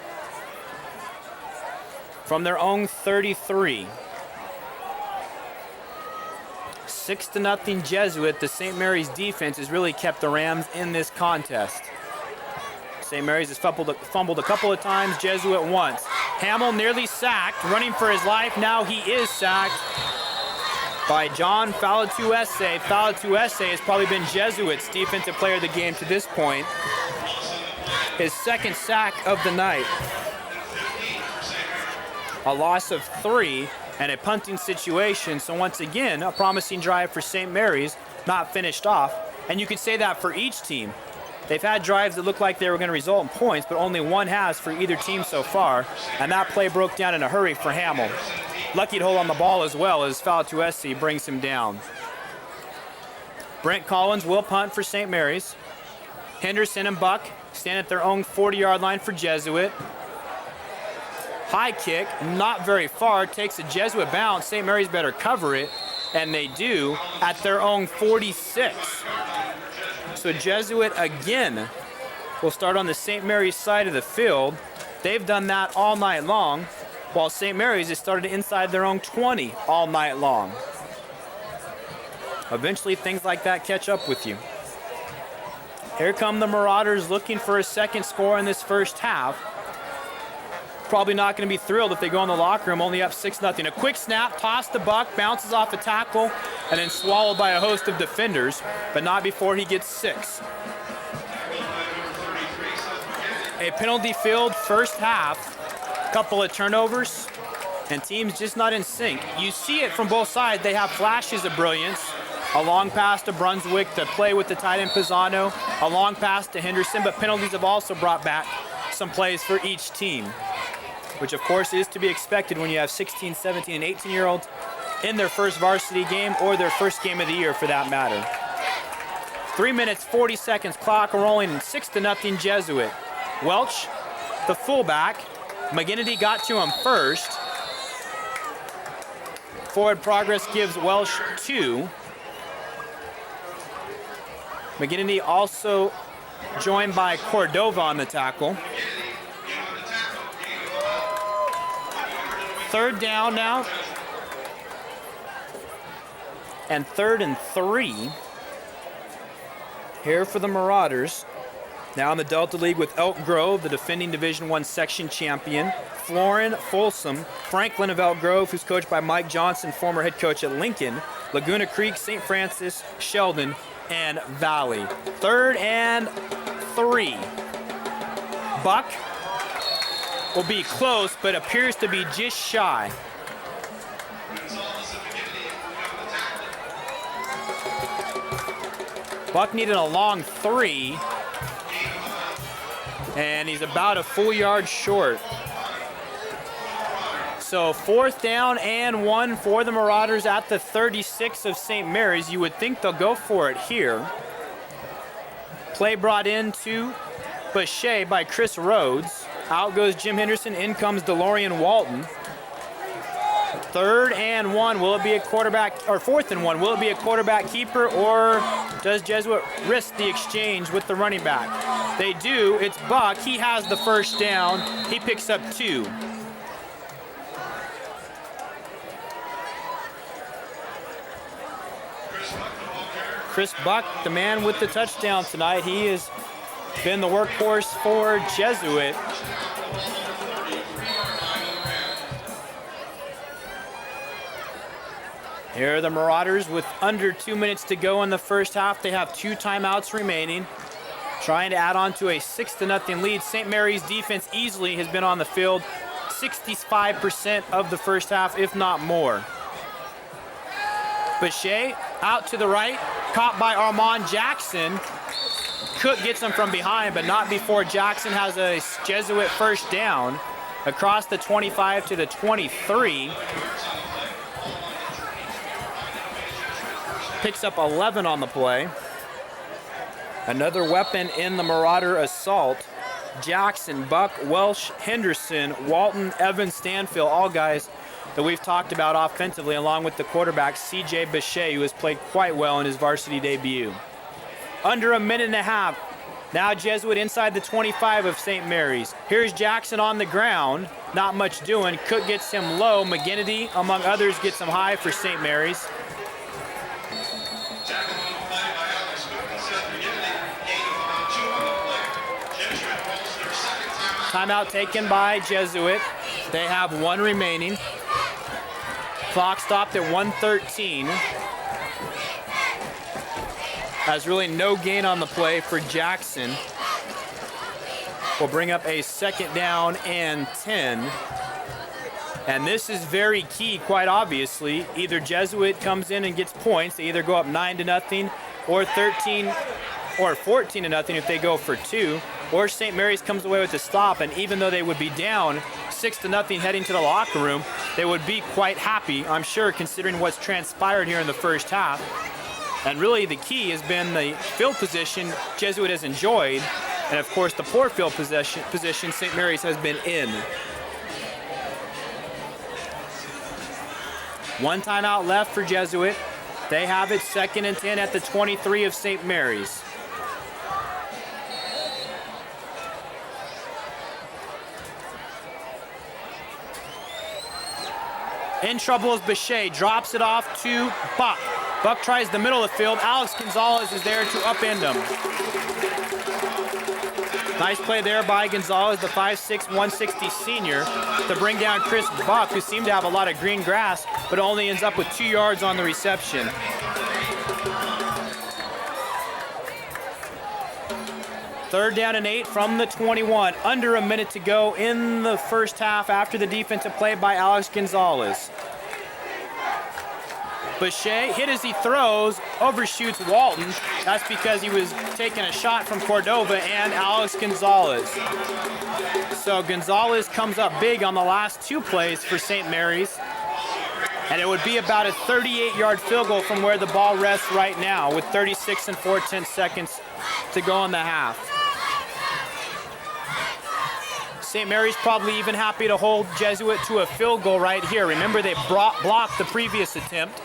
from their own 33. 6-0 Jesuit. The St. Mary's defense has really kept the Rams in this contest. St. Mary's has fumbled a couple of times, Jesuit once. Hamill nearly sacked, running for his life. Now he is sacked by John Falatuese. Falatuese has probably been Jesuit's defensive player of the game to this point. His second sack of the night. A loss of 3 and a punting situation. So once again, a promising drive for St. Mary's, not finished off. And you could say that for each team. They've had drives that look like they were going to result in points, but only one has for either team so far. And that play broke down in a hurry for Hamill. Lucky to hold on the ball as well as Falatuese brings him down. Brent Collins will punt for St. Mary's. Henderson and Buck stand at their own 40-yard line for Jesuit. High kick, not very far, takes a Jesuit bounce. St. Mary's better cover it, and they do at their own 46. So Jesuit again will start on the St. Mary's side of the field. They've done that all night long, while St. Mary's has started inside their own 20 all night long. Eventually things like that catch up with you. Here come the Marauders looking for a second score in this first half. Probably not going to be thrilled if they go in the locker room only up 6-0. A quick snap, toss to Buck, bounces off a tackle, and then swallowed by a host of defenders, but not before he gets 6. A penalty filled first half, couple of turnovers, and teams just not in sync. You see it from both sides. They have flashes of brilliance. A long pass to Brunswick to play with the tight end Pisano, a long pass to Henderson, but penalties have also brought back some plays for each team, which of course is to be expected when you have 16, 17, and 18-year-olds in their first varsity game or their first game of the year for that matter. 3 minutes, 40 seconds, clock rolling, 6-0 Jesuit. Welch, the fullback. McGinnity got to him first. Forward progress gives Welsh 2. McGinnity also joined by Cordova on the tackle. Third down now. And 3rd and 3 here for the Marauders. Now in the Delta League with Elk Grove, the defending Division I section champion. Florin, Folsom, Franklin of Elk Grove, who's coached by Mike Johnson, former head coach at Lincoln. Laguna Creek, St. Francis, Sheldon, and Valley. 3rd and 3. Buck will be close, but appears to be just shy. Buck needed a long 3, and he's about a full yard short. So 4th down and 1 for the Marauders at the 36 of St. Mary's. You would think they'll go for it here. Play brought in to Boucher by Chris Rhodes. Out goes Jim Henderson, in comes DeLorean Walton. 3rd and 1, will it be a quarterback, or 4th and 1, will it be a quarterback keeper, or does Jesuit risk the exchange with the running back? They do, it's Buck, he has the first down, he picks up 2. Chris Buck, the man with the touchdown tonight, he has been the workhorse for Jesuit. Here are the Marauders with under 2 minutes to go in the first half. They have 2 timeouts remaining, trying to add on to a 6-0 lead. St. Mary's defense easily has been on the field 65% of the first half, if not more. Boucher out to the right, caught by Armand Jackson. Cook gets him from behind, but not before Jackson has a Jesuit first down across the 25 to the 23. Picks up 11 on the play. Another weapon in the Marauder assault. Jackson, Buck, Welsh, Henderson, Walton, Evans, Stanfield, all guys that we've talked about offensively, along with the quarterback, C.J. Boucher, who has played quite well in his varsity debut. Under a minute and a half Now Jesuit inside the 25 of St. Mary's. Here's Jackson on the ground. Not much doing. Cook gets him low. McGinnity, among others, gets him high for St. Mary's. Timeout taken by Jesuit. They have 1 remaining. Clock stopped at 1:13. Has really no gain on the play for Jackson. Will bring up a 2nd down and 10. And this is very key, quite obviously. Either Jesuit comes in and gets points. They either go up 9-0 or 13 or 14-0 if they go for 2. Or St. Mary's comes away with a stop, and even though they would be down 6-0 heading to the locker room, they would be quite happy, I'm sure, considering what's transpired here in the first half. And really the key has been the field position Jesuit has enjoyed, and of course the poor field position St. Mary's has been in. 1 timeout left for Jesuit. They have it 2nd and 10 at the 23 of St. Mary's. In trouble is Bechet, drops it off to Buck. Buck tries the middle of the field. Alex Gonzalez is there to upend him. Nice play there by Gonzalez, the 5'6", 160 senior, to bring down Chris Buck, who seemed to have a lot of green grass, but only ends up with 2 yards on the reception. Third down and 8 from the 21. Under a minute to go in the first half after the defensive play by Alex Gonzalez. Bechet hit as he throws, overshoots Walton. That's because he was taking a shot from Cordova and Alex Gonzalez. So Gonzalez comes up big on the last 2 plays for St. Mary's. And it would be about a 38-yard field goal from where the ball rests right now with 36 and 4/10 seconds to go in the half. St. Mary's probably even happy to hold Jesuit to a field goal right here. Remember, they blocked the previous attempt.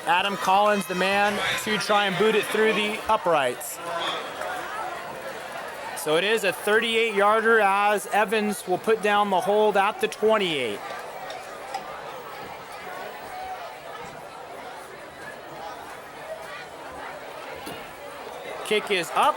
Adam Collins, the man to try and boot it through the uprights. So it is a 38-yarder as Evans will put down the hold at the 28. Kick is up.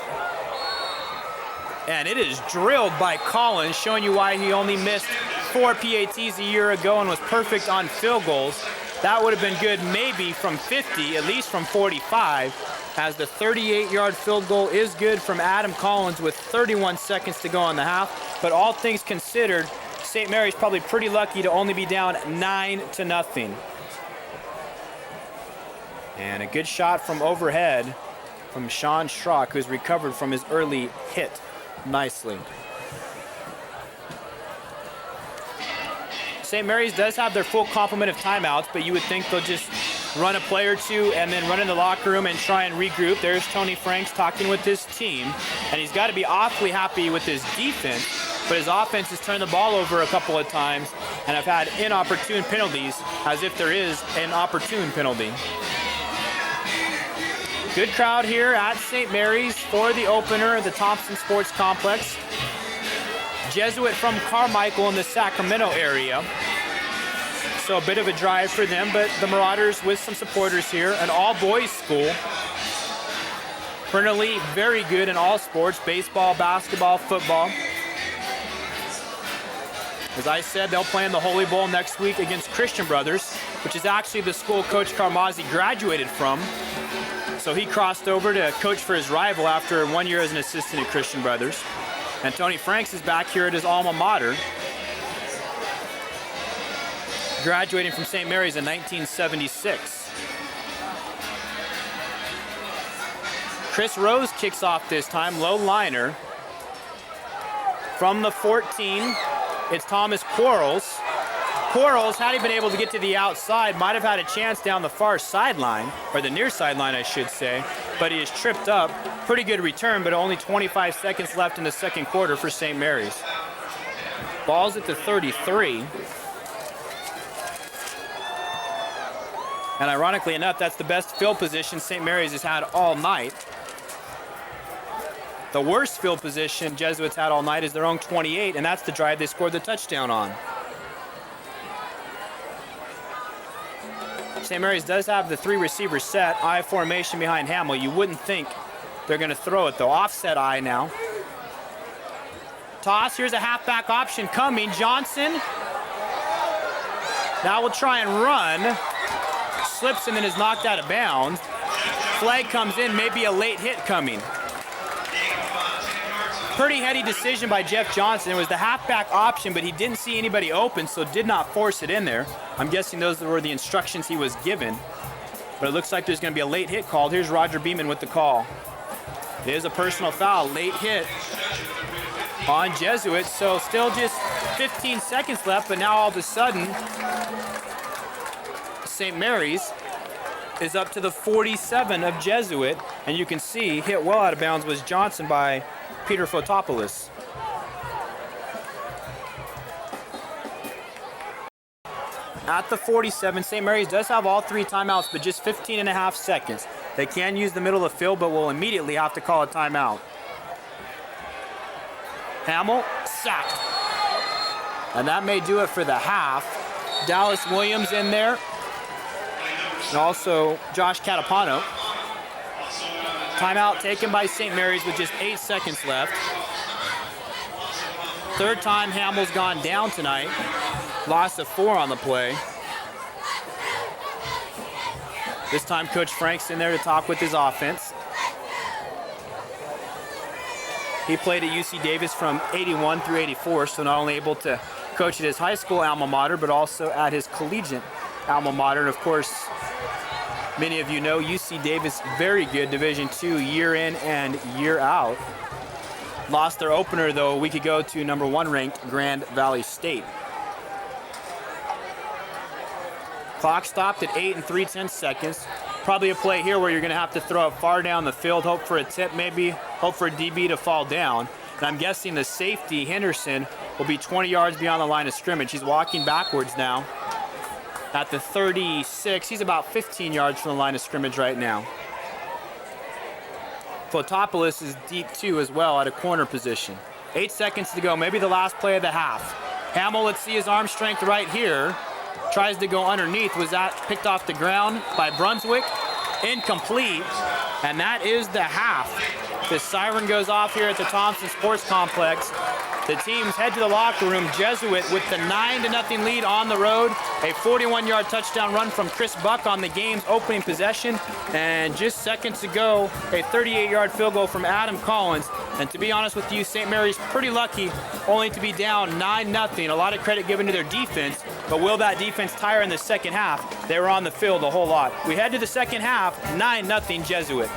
And it is drilled by Collins, showing you why he only missed 4 PATs a year ago and was perfect on field goals. That would have been good maybe from 50, at least from 45, as the 38-yard field goal is good from Adam Collins with 31 seconds to go in the half. But all things considered, St. Mary's probably pretty lucky to only be down 9-0. And a good shot from overhead from Sean Schrock, who's recovered from his early hit nicely. St. Mary's does have their full complement of timeouts, but you would think they'll just run a play or 2 and then run in the locker room and try and regroup. There's Tony Franks talking with his team, and he's got to be awfully happy with his defense, but his offense has turned the ball over a couple of times and have had inopportune penalties, as if there is an opportune penalty. Good crowd here at St. Mary's for the opener of the Thompson Sports Complex. Jesuit from Carmichael in the Sacramento area. So a bit of a drive for them, but the Marauders with some supporters here. An all-boys school. Perennially very good in all sports, baseball, basketball, football. As I said, they'll play in the Holy Bowl next week against Christian Brothers, which is actually the school Coach Carmazzi graduated from. So he crossed over to coach for his rival after 1 year as an assistant at Christian Brothers. And Tony Franks is back here at his alma mater, graduating from St. Mary's in 1976. Chris Rose kicks off this time, low liner. From the 14, it's Thomas Quarles. Quarles, had he been able to get to the outside, might have had a chance down the far sideline, or the near sideline, I should say, but he is tripped up. Pretty good return, but only 25 seconds left in the second quarter for St. Mary's. Ball's at the 33. And ironically enough, that's the best field position St. Mary's has had all night. The worst field position Jesuits had all night is their own 28, and that's the drive they scored the touchdown on. St. Mary's does have the 3 receivers set, I formation behind Hamill. You wouldn't think they're going to throw it though. Offset I now. Toss, here's a halfback option coming. Johnson. Now we'll try and run. Slips and then is knocked out of bounds. Flag comes in, maybe a late hit coming. Pretty heady decision by Jeff Johnson. It was the halfback option, but he didn't see anybody open, so did not force it in there. I'm guessing those were the instructions he was given. But it looks like there's going to be a late hit called. Here's Roger Beeman with the call. It is a personal foul, late hit on Jesuit. So still just 15 seconds left, but now all of a sudden, St. Mary's is up to the 47 of Jesuit. And you can see hit well out of bounds was Johnson by Peter Fotopoulos. At the 47, St. Mary's does have all 3 timeouts, but just 15.5 seconds. They can use the middle of the field, but will immediately have to call a timeout. Hamill, sacked. And that may do it for the half. Dallas Williams in there. And also Josh Catapano. Timeout taken by St. Mary's with just 8 seconds left. Third time Hamill's gone down tonight. Loss of 4 on the play. This time Coach Frank's in there to talk with his offense. He played at UC Davis from 81 through 84, so not only able to coach at his high school alma mater, but also at his collegiate alma mater. And of course, many of you know UC Davis, very good Division II year in and year out. Lost their opener though a week ago to number 1 ranked Grand Valley State. Clock stopped at 8 3/10 seconds. Probably a play here where you're going to have to throw it far down the field, hope for a tip maybe, hope for a DB to fall down. And I'm guessing the safety, Henderson, will be 20 yards beyond the line of scrimmage. He's walking backwards now at the 36. He's about 15 yards from the line of scrimmage right now. Fotopoulos is deep too as well at a corner position. 8 seconds to go, maybe the last play of the half. Hamill, let's see his arm strength right here. Tries to go underneath. Was that picked off the ground by Brunswick? Incomplete. And that is the half. The siren goes off here at the Thompson Sports Complex. The teams head to the locker room. Jesuit with the 9-0 lead on the road. A 41-yard touchdown run from Chris Buck on the game's opening possession. And just seconds ago, a 38-yard field goal from Adam Collins. And to be honest with you, St. Mary's pretty lucky only to be down 9-0. A lot of credit given to their defense. But will that defense tire in the second half? They were on the field a whole lot. We head to the second half, 9-0 Jesuit.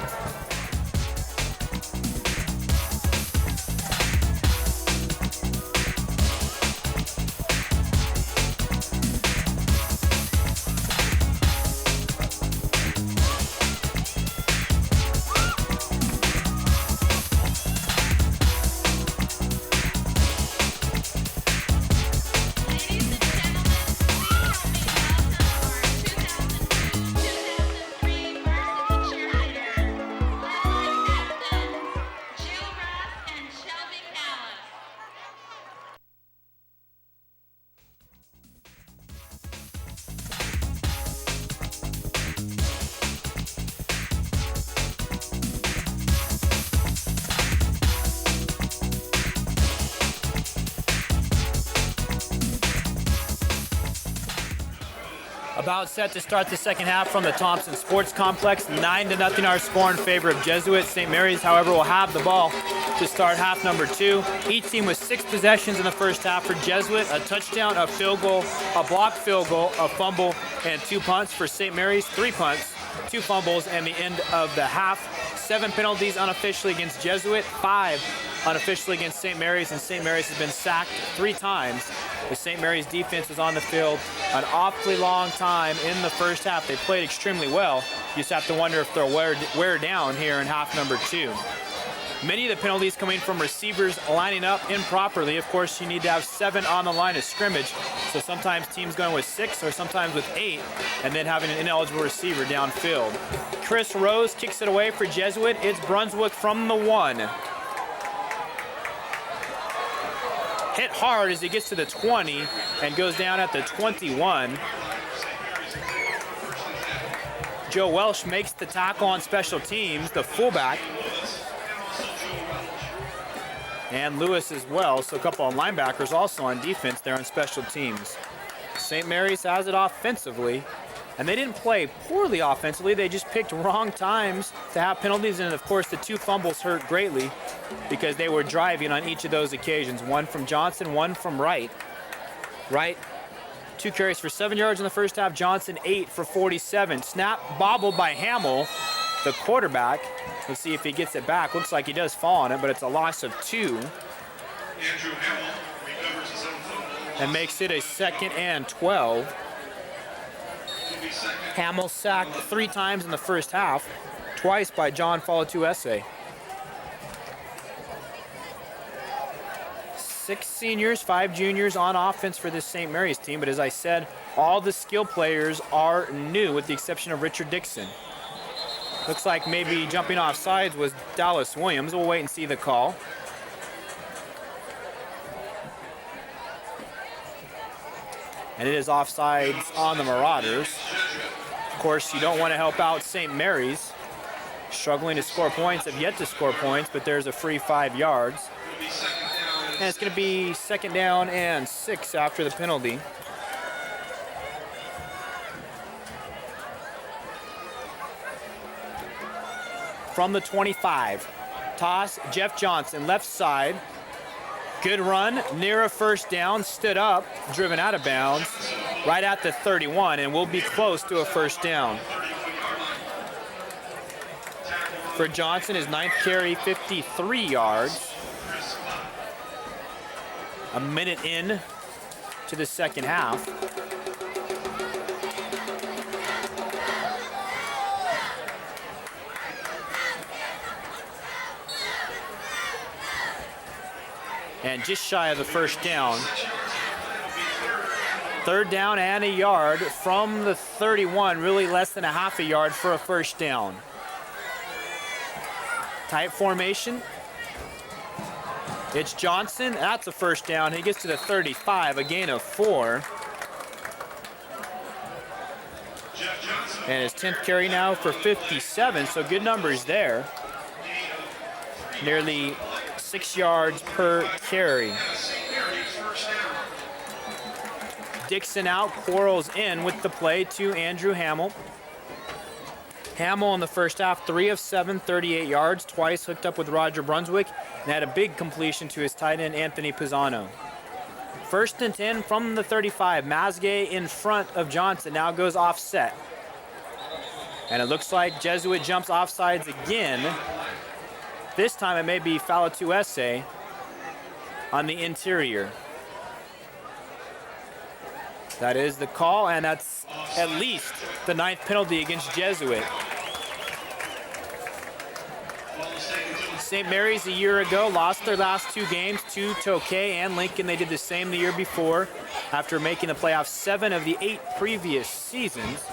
About set to start the second half from the Thompson Sports Complex. 9-0 our score in favor of Jesuit. St. Mary's, however, will have the ball to start half number 2. Each team with 6 possessions in the first half for Jesuit. A touchdown, a field goal, a blocked field goal, a fumble, and 2 punts. For St. Mary's, 3 punts, 2 fumbles, and the end of the half. 7 penalties unofficially against Jesuit, 5 unofficially against St. Mary's, and St. Mary's has been sacked 3 times. The St. Mary's defense was on the field an awfully long time in the first half. They played extremely well. You just have to wonder if they'll wear down here in half number 2. Many of the penalties coming from receivers lining up improperly. Of course, you need to have 7 on the line of scrimmage. So sometimes teams going with 6 or sometimes with 8 and then having an ineligible receiver downfield. Chris Rose kicks it away for Jesuit. It's Brunswick from the 1. hit hard as he gets to the 20 and goes down at the 21. Joe Welsh makes the tackle on special teams, the fullback. And Lewis as well, so a couple of linebackers also on defense there on special teams. St. Mary's has it offensively, and they didn't play poorly offensively. They just picked wrong times to have penalties, and of course the 2 fumbles hurt greatly because they were driving on each of those occasions. One from Johnson, one from Wright. Wright, 2 carries for 7 yards in the first half. Johnson, 8 for 47. Snap bobbled by Hamill, the quarterback. Let's see if he gets it back. Looks like he does fall on it, but it's a loss of 2. And makes it a 2nd and 12. Hamill sacked 3 times in the first half, twice by John Falatuese. 6 seniors, 5 juniors on offense for this St. Mary's team, but as I said, all the skill players are new with the exception of Richard Dixon. Looks like maybe jumping off sides was Dallas Williams. We'll wait and see the call. And it is offsides on the Marauders. Of course, you don't want to help out St. Mary's. Struggling to score points, have yet to score points, but there's a free 5 yards. And it's going to be 2nd down and 6 after the penalty. From the 25. Toss, Jeff Johnson, left side. Good run, near a first down, stood up, driven out of bounds, right at the 31, and will be close to a first down. For Johnson, his 9th carry, 53 yards. A minute in to the second half. And just shy of the first down. 3rd down and a yard from the 31, really less than a half a yard for a first down. Tight formation. It's Johnson, that's a first down. He gets to the 35, a gain of 4. And his 10th carry now for 57, so good numbers there. Nearly 6 yards per carry. Dixon out, Quarles in with the play to Andrew Hamill. Hamill in the first half, 3 of 7, 38 yards, twice hooked up with Roger Brunswick, and had a big completion to his tight end, Anthony Pisano. 1st and 10 from the 35. Masgay in front of Johnson, now goes offset. And it looks like Jesuit jumps offsides again. This time it may be Falatuese on the interior. That is the call, and that's at least the 9th penalty against Jesuit. St. Mary's a year ago lost their last 2 games to Tokay and Lincoln. They did the same the year before after making the playoffs 7 of the 8 previous seasons.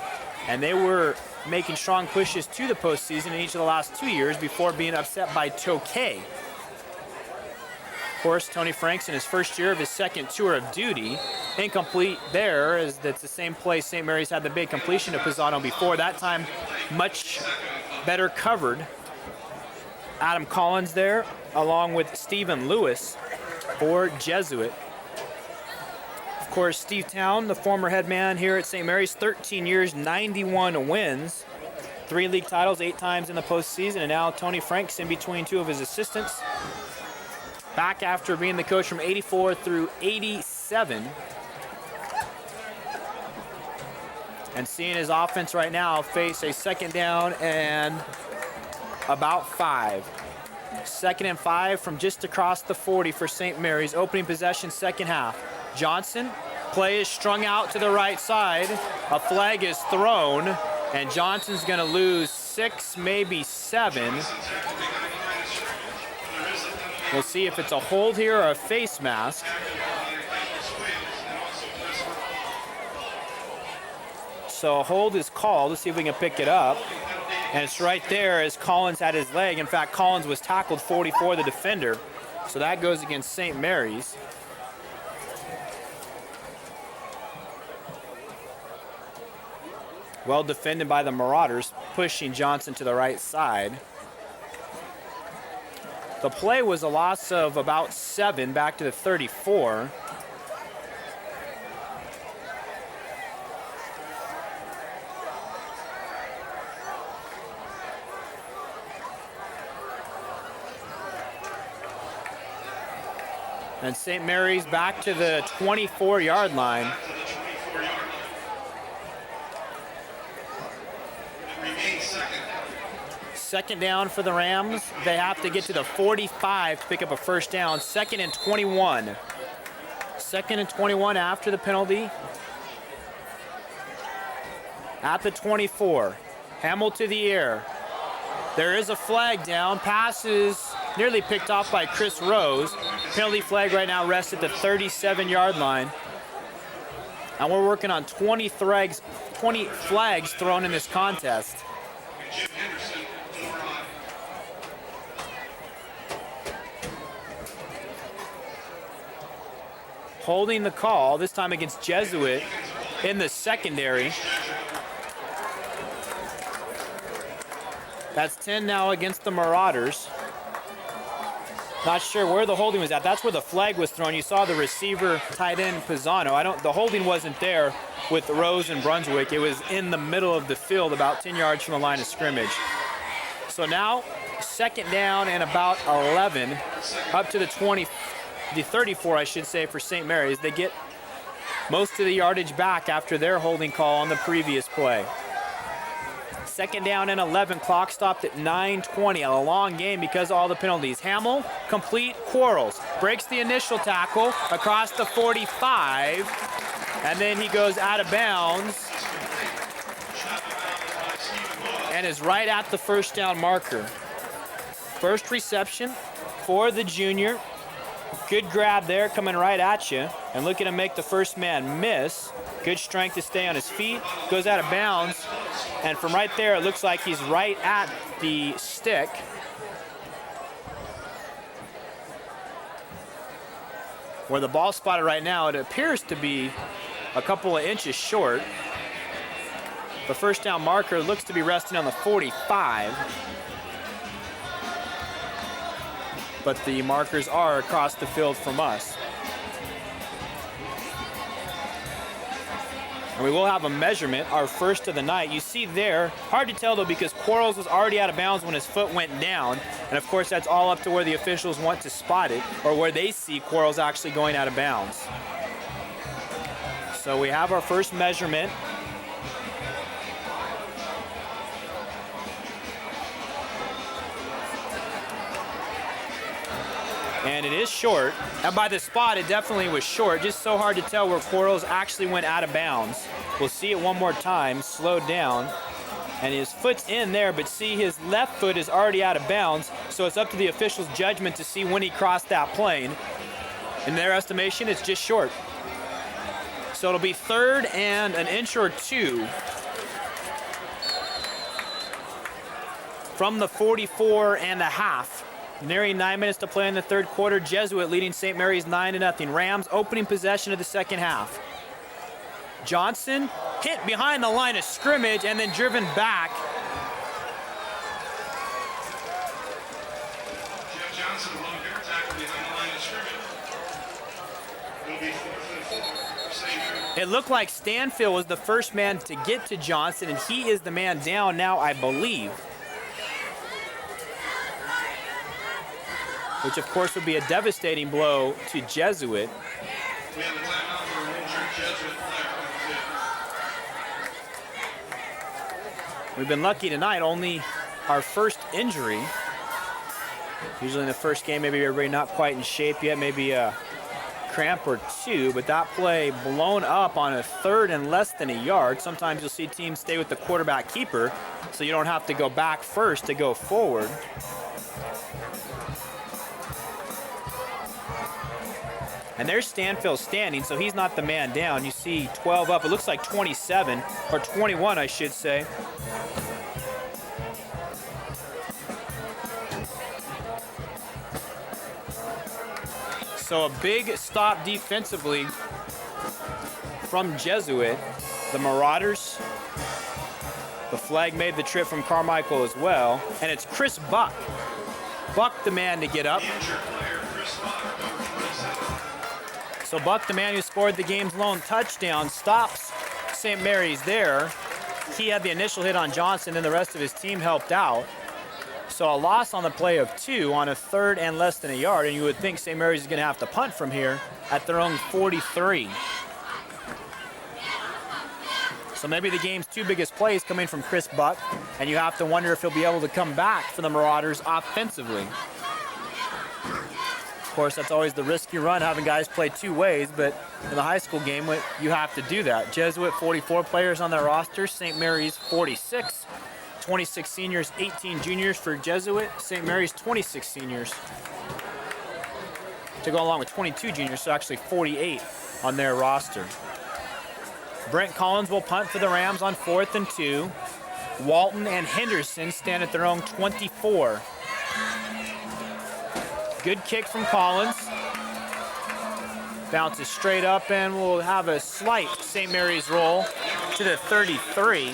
And they were making strong pushes to the postseason in each of the last 2 years before being upset by Tokay. Of course, Tony Franks in his first year of his 2nd tour of duty. Incomplete there, as that's the same place St. Mary's had the big completion to Pisano before. That time, much better covered. Adam Collins there, along with Stephen Lewis for Jesuit. Of course, Steve Town, the former head man here at St. Mary's, 13 years, 91 wins. 3 league titles, 8 times in the postseason, and now Tony Franks in between 2 of his assistants. Back after being the coach from 84 through 87. And seeing his offense right now face a 2nd down and about 5. 2nd and 5 from just across the 40 for St. Mary's. Opening possession, second half. Johnson, play is strung out to the right side. A flag is thrown, and Johnson's gonna lose 6, maybe 7. We'll see if it's a hold here or a face mask. So a hold is called. Let's see if we can pick it up. And it's right there as Collins had his leg. In fact, Collins was tackled 44, the defender. So that goes against St. Mary's. Well defended by the Marauders, pushing Johnson to the right side. The play was a loss of about 7 back to the 34. And St. Mary's back to the 24-yard line. Second down for the Rams. They have to get to the 45 to pick up a first down. 2nd and 21. 2nd and 21 after the penalty. At the 24. Hamill to the air. There is a flag down. Passes nearly picked off by Chris Rose. Penalty flag right now rests at the 37-yard line. And we're working on 20 flags thrown in this contest. Holding the call, this time against Jesuit in the secondary. That's 10 now against the Marauders. Not sure where the holding was at. That's where the flag was thrown. You saw the receiver tight end Pisano. The holding wasn't there with Rose and Brunswick. It was in the middle of the field, about 10 yards from the line of scrimmage. So now, second down and about 11, up to the 34, I should say, for St. Mary's. They get most of the yardage back after their holding call on the previous play. Second down and 11, clock stopped at 9:20. A long game because of all the penalties. Hamill, complete. Quarles breaks the initial tackle across the 45, and then he goes out of bounds and is right at the first down marker. First reception for the junior. Good grab there, coming right at you, and looking to make the first man miss. Good strength to stay on his feet. Goes out of bounds, and from right there, it looks like he's right at the stick. Where the ball spotted right now, it appears to be a couple of inches short. The first down marker looks to be resting on the 45. But the markers are across the field from us. And we will have a measurement, our first of the night. You see there, hard to tell though because Quarles was already out of bounds when his foot went down. And of course that's all up to where the officials want to spot it, or where they see Quarles actually going out of bounds. So we have our first measurement. And it is short. And by the spot, it definitely was short. Just so hard to tell where Quarles actually went out of bounds. We'll see it one more time, slowed down. And his foot's in there, but see his left foot is already out of bounds. So it's up to the official's judgment to see when he crossed that plane. In their estimation, it's just short. So it'll be 3rd and an inch or 2. From the 44 and a half. Nearing 9 minutes to play in the third quarter. Jesuit leading St. Mary's 9-0. Rams opening possession of the second half. Johnson hit behind the line of scrimmage and then driven back. Jeff Johnson, a long fair tackle behind the line of scrimmage. Will be 4th for St. Mary's. It looked like Stanfield was the first man to get to Johnson, and he is the man down now, I believe. Which of course would be a devastating blow to Jesuit. We have a timeout for an injured Jesuit player. We've been lucky tonight, only our first injury. Usually in the first game, maybe everybody not quite in shape yet, maybe a cramp or 2, but that play blown up on a 3rd and less than a yard. Sometimes you'll see teams stay with the quarterback keeper, so you don't have to go back first to go forward. And there's Stanfield standing, so he's not the man down. You see 12 up. It looks like 27, or 21, I should say. So a big stop defensively from Jesuit. The Marauders The flag made the trip from Carmichael as well. And it's Chris Buck. Buck the man to get up. So Buck, the man who scored the game's lone touchdown, stops St. Mary's there. He had the initial hit on Johnson, and the rest of his team helped out. So a loss on the play of 2 on a 3rd and less than a yard, and you would think St. Mary's is going to have to punt from here at their own 43. So maybe the game's 2 biggest plays coming from Chris Buck, and you have to wonder if he'll be able to come back for the Marauders offensively. Of course, that's always the risk you run, having guys play 2 ways, but in the high school game, you have to do that. Jesuit, 44 players on their roster. St. Mary's, 46. 26 seniors, 18 juniors for Jesuit. St. Mary's, 26 seniors. To go along with 22 juniors, so actually 48 on their roster. Brent Collins will punt for the Rams on 4th and 2. Walton and Henderson stand at their own 24. Good kick from Collins. Bounces straight up, and we'll have a slight St. Mary's roll to the 33.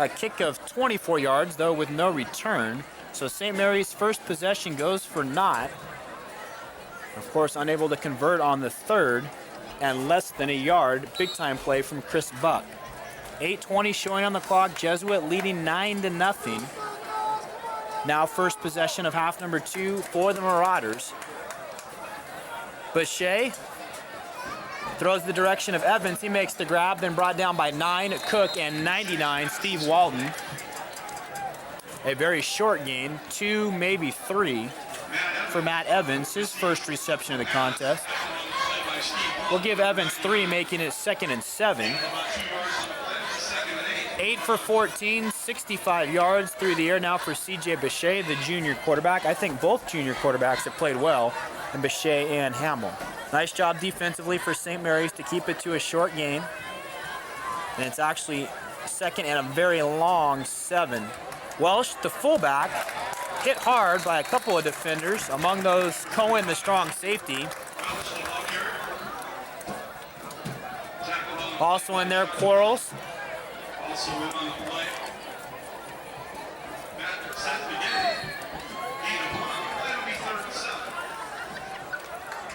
A kick of 24 yards, though, with no return. So St. Mary's first possession goes for naught. Of course, unable to convert on the 3rd, and less than a yard. Big time play from Chris Buck. 8:20 showing on the clock. Jesuit leading 9-0. Now first possession of half number 2 for the Marauders. Boucher throws the direction of Evans. He makes the grab, then brought down by 9 Cook and 99 Steve Walton. A very short gain, 2, maybe 3 for Matt Evans, his first reception of the contest. We'll give Evans 3, making it 2nd and 7. 8 for 14, 65 yards through the air now for C.J. Boucher, the junior quarterback. I think both junior quarterbacks have played well, and Boucher and Hamill. Nice job defensively for St. Mary's to keep it to a short gain. And it's actually 2nd and a very long 7. Welsh, the fullback, hit hard by a couple of defenders, among those Cohen, the strong safety. Also in there, Quarles. Also in on the play. Matt, set the beginning. 8-1. Play will be 3rd and 7.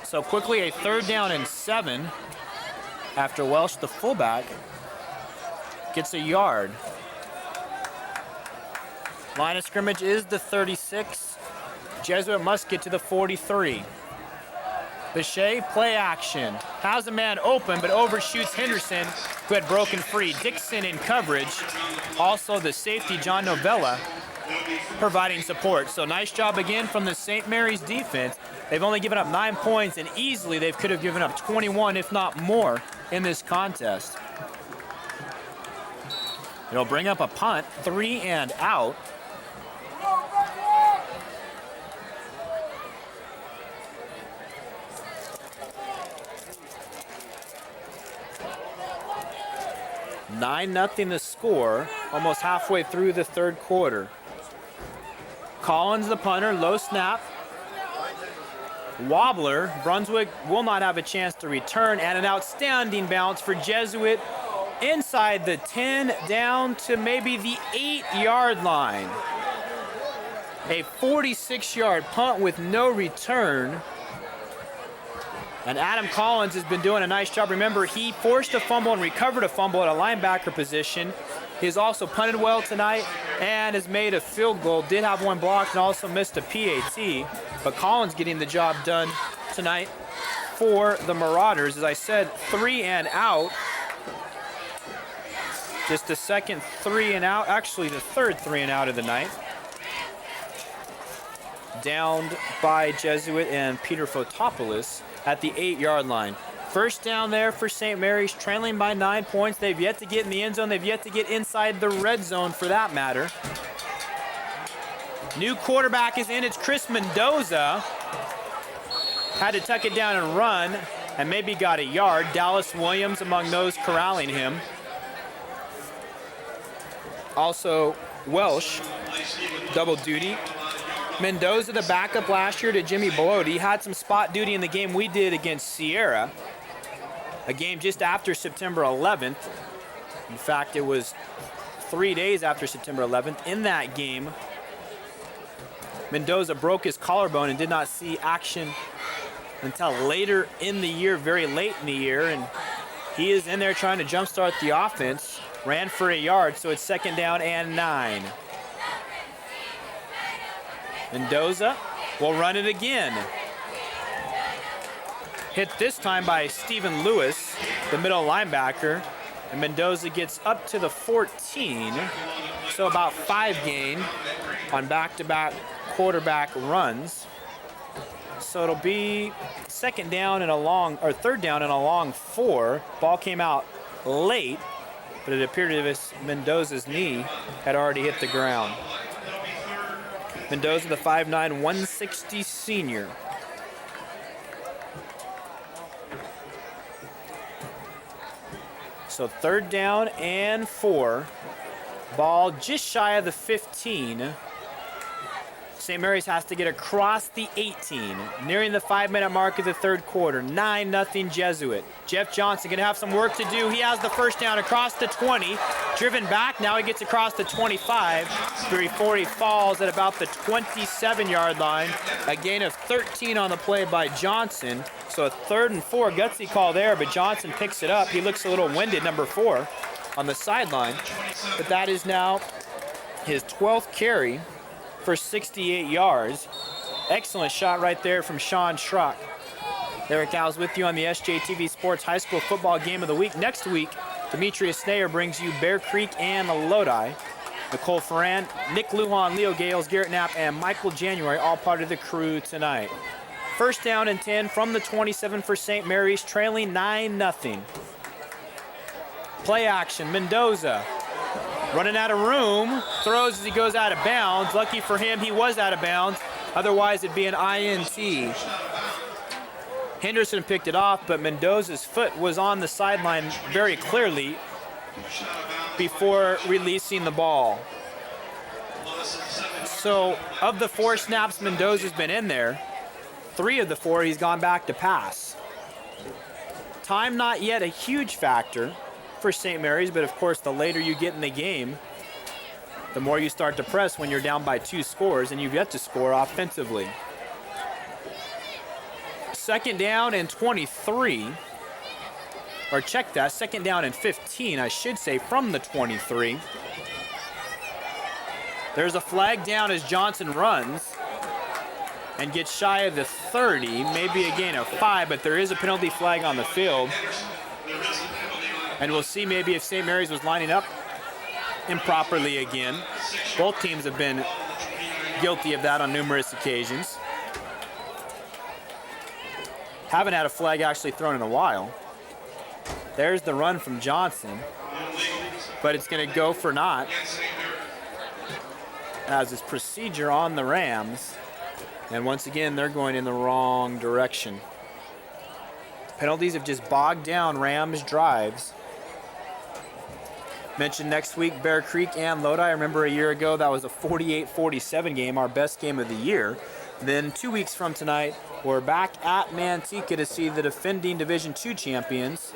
So quickly a 3rd down and 7 after Welsh, the fullback, gets a yard. Line of scrimmage is the 36. Jesuit must get to the 43. Boucher, play action. Has a man open, but overshoots Henderson, who had broken free. Dixon in coverage. Also the safety, John Novella, providing support. So nice job again from the St. Mary's defense. They've only given up 9 points, and easily they could have given up 21, if not more, in this contest. It'll bring up a punt, 3 and out. (9-0) the score, almost halfway through the 3rd quarter. Collins, the punter, low snap. Wobbler, Brunswick will not have a chance to return, and an outstanding bounce for Jesuit inside the 10 down to maybe the 8-yard line. A 46-yard punt with no return. And Adam Collins has been doing a nice job. Remember, he forced a fumble and recovered a fumble at a linebacker position. He's also punted well tonight and has made a field goal. Did have one blocked and also missed a PAT. But Collins getting the job done tonight for the Marauders. As I said, 3 and out. Just a second 3 and out. Actually, the 3rd 3 and out of the night. Downed by Jesuit and Peter Fotopoulos at the 8-yard line. First down there for St. Mary's, trailing by 9 points. They've yet to get in the end zone. They've yet to get inside the red zone for that matter. New quarterback is in. It's Chris Mendoza. Had to tuck it down and run, and maybe got a yard. Dallas Williams among those corralling him. Also Welsh, double duty. Mendoza, the backup last year to Jimmy Belote, had some spot duty in the game we did against Sierra, a game just after September 11th. In fact, it was 3 days after September 11th. In that game, Mendoza broke his collarbone and did not see action until later in the year, very late in the year, and he is in there trying to jumpstart the offense. Ran for a yard, so it's 2nd down and 9. Mendoza will run it again. Hit this time by Stephen Lewis, the middle linebacker, and Mendoza gets up to the 14, so about 5 gain on back-to-back quarterback runs. So it'll be 2nd down and a long, or 3rd down and a long 4. Ball came out late, but it appeared as if Mendoza's knee had already hit the ground. Mendoza, the 5'9", 160 senior. So 3rd down and 4. Ball just shy of the 15. St. Mary's has to get across the 18, nearing the 5-minute mark of the 3rd quarter. 9-0 Jesuit. Jeff Johnson gonna have some work to do. He has the 1st down across the 20, driven back. Now he gets across the 25 before he falls at about the 27-yard line. A gain of 13 on the play by Johnson. So a 3rd and 4, gutsy call there, but Johnson picks it up. He looks a little winded, number 4, on the sideline. But that is now his 12th carry for 68 yards. Excellent shot right there from Sean Schrock. Eric Al's with you on the SJTV Sports High School Football Game of the Week. Next week, Demetrius Snayer brings you Bear Creek and Lodi. Nicole Ferran, Nick Lujan, Leo Gales, Garrett Knapp, and Michael January, all part of the crew tonight. 1st down and 10 from the 27 for St. Mary's, trailing 9-0. Play action, Mendoza. Running out of room, throws as he goes out of bounds. Lucky for him, he was out of bounds. Otherwise, it'd be an INT. Henderson picked it off, but Mendoza's foot was on the sideline very clearly before releasing the ball. So, of the 4 snaps Mendoza's been in there, 3 of the 4 he's gone back to pass. Time not yet a huge factor for St. Mary's, but of course the later you get in the game, the more you start to press when you're down by 2 scores and you've yet to score offensively. 2nd down and 23, or check that, 2nd down and 15, I should say, from the 23. There's a flag down as Johnson runs and gets shy of the 30, maybe a gain of 5, but there is a penalty flag on the field. And we'll see maybe if St. Mary's was lining up improperly again. Both teams have been guilty of that on numerous occasions. Haven't had a flag actually thrown in a while. There's the run from Johnson, but it's going to go for naught as is procedure on the Rams. And once again, they're going in the wrong direction. Penalties have just bogged down Rams drives. Mentioned next week, Bear Creek and Lodi. I remember a year ago that was a 48-47 game, our best game of the year. Then 2 weeks from tonight, we're back at Manteca to see the defending Division II champions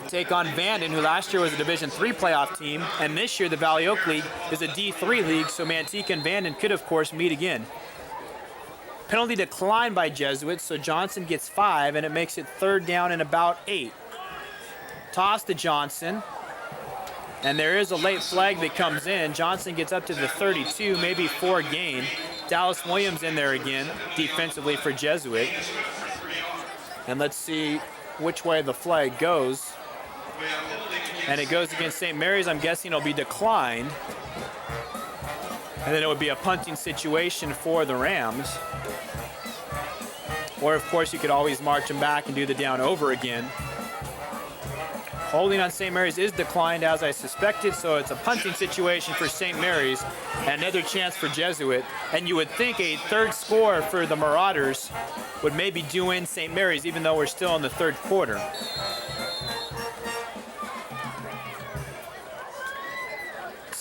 take on Vanden, who last year was a Division III playoff team, and this year the Valley Oak League is a D3 league, so Manteca and Vanden could, of course, meet again. Penalty declined by Jesuit, so Johnson gets 5, and it makes it 3rd down and about 8. Toss to Johnson, and there is a late flag that comes in. Johnson gets up to the 32, maybe 4 gain. Dallas Williams in there again, defensively for Jesuit. And let's see which way the flag goes. And it goes against St. Mary's. I'm guessing it'll be declined. And then it would be a punting situation for the Rams. Or, of course, you could always march them back and do the down over again. Holding on St. Mary's is declined, as I suspected, so it's a punting situation for St. Mary's. Another chance for Jesuit. And you would think a 3rd score for the Marauders would maybe do in St. Mary's, even though we're still in the 3rd quarter.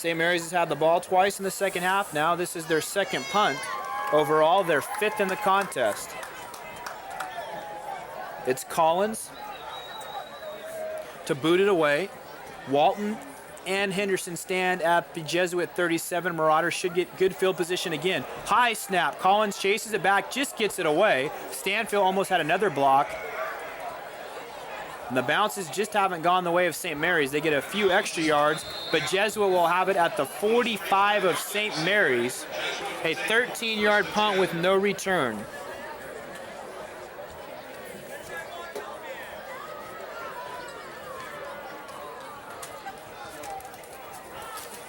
St. Mary's has had the ball twice in the second half. Now this is their second punt. Overall, they're 5th in the contest. It's Collins to boot it away. Walton and Henderson stand at the Jesuit 37. Marauders should get good field position again. High snap. Collins chases it back, just gets it away. Stanfield almost had another block. And the bounces just haven't gone the way of St. Mary's. They get a few extra yards, but Jesuit will have it at the 45 of St. Mary's. A 13-yard punt with no return.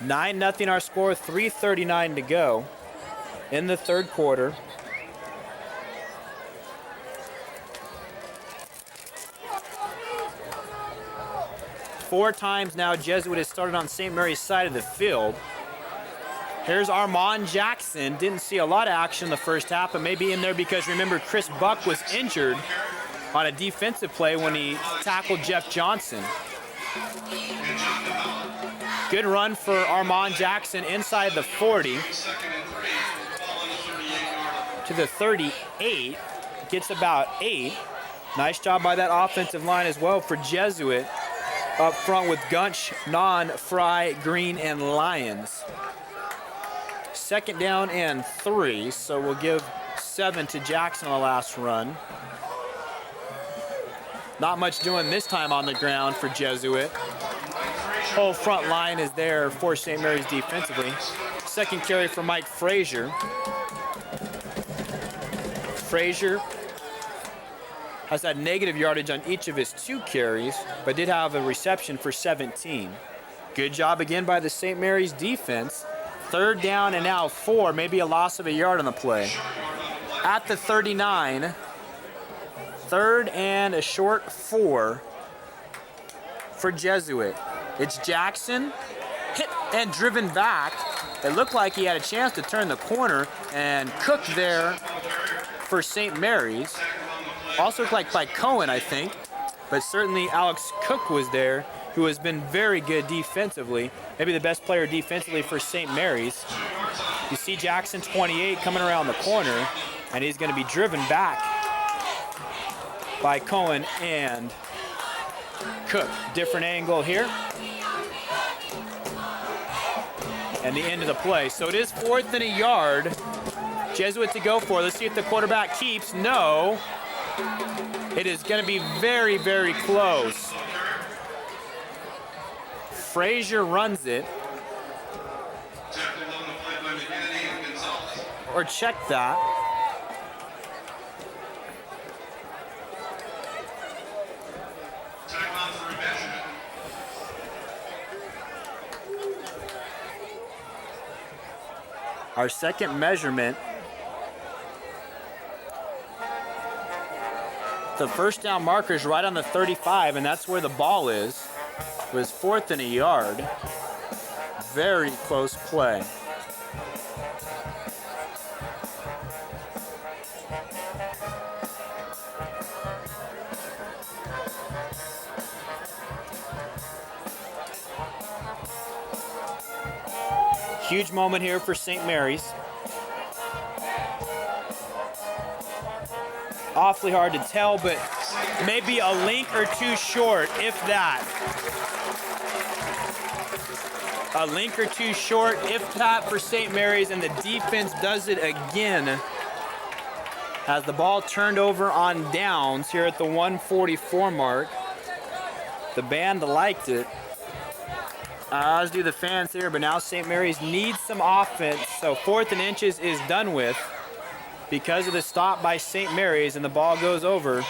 (9-0) our score, 3:39 to go in the third quarter. Four times now Jesuit has started on St. Mary's side of the field. Here's Armand Jackson. Didn't see a lot of action in the first half, but maybe in there because remember Chris Buck was injured on a defensive play when he tackled Jeff Johnson. Good run for Armand Jackson inside the 40 to the 38. Gets about 8. Nice job by that offensive line as well for Jesuit. Up front with Gunch, Non, Fry, Green, and Lyons. Second down and 3, so we'll give 7 to Jackson on the last run. Not much doing this time on the ground for Jesuit. Whole front line is there for St. Mary's defensively. Second carry for Mike Frazier. Frazier has had negative yardage on each of his 2 carries, but did have a reception for 17. Good job again by the St. Mary's defense. Third down and now 4, maybe a loss of a yard on the play. At the 39, third and a short 4 for Jesuit. It's Jackson, hit and driven back. It looked like he had a chance to turn the corner, and Cook there for St. Mary's. Also looked like by Cohen, I think, but certainly Alex Cook was there, who has been very good defensively, maybe the best player defensively for St. Mary's. You see Jackson, 28, coming around the corner, and he's going to be driven back by Cohen and Cook. Different angle here. And the end of the play. So it is 4th and a yard. Jesuit to go for. Let's see if the quarterback keeps. No. It is going to be very, very close. Frazier runs it. Or check that. Our second measurement. The first down marker is right on the 35, and that's where the ball is. It was 4th and a yard. Very close play. Huge moment here for St. Mary's. Awfully hard to tell, but maybe a link or 2 short, if that. A link or 2 short, if that, for St. Mary's, and the defense does it again. Has the ball turned over on downs here at the 144 mark. The band liked it. As do the fans here, but now St. Mary's needs some offense, so 4th and inches is done with because of the stop by St. Mary's, and the ball goes over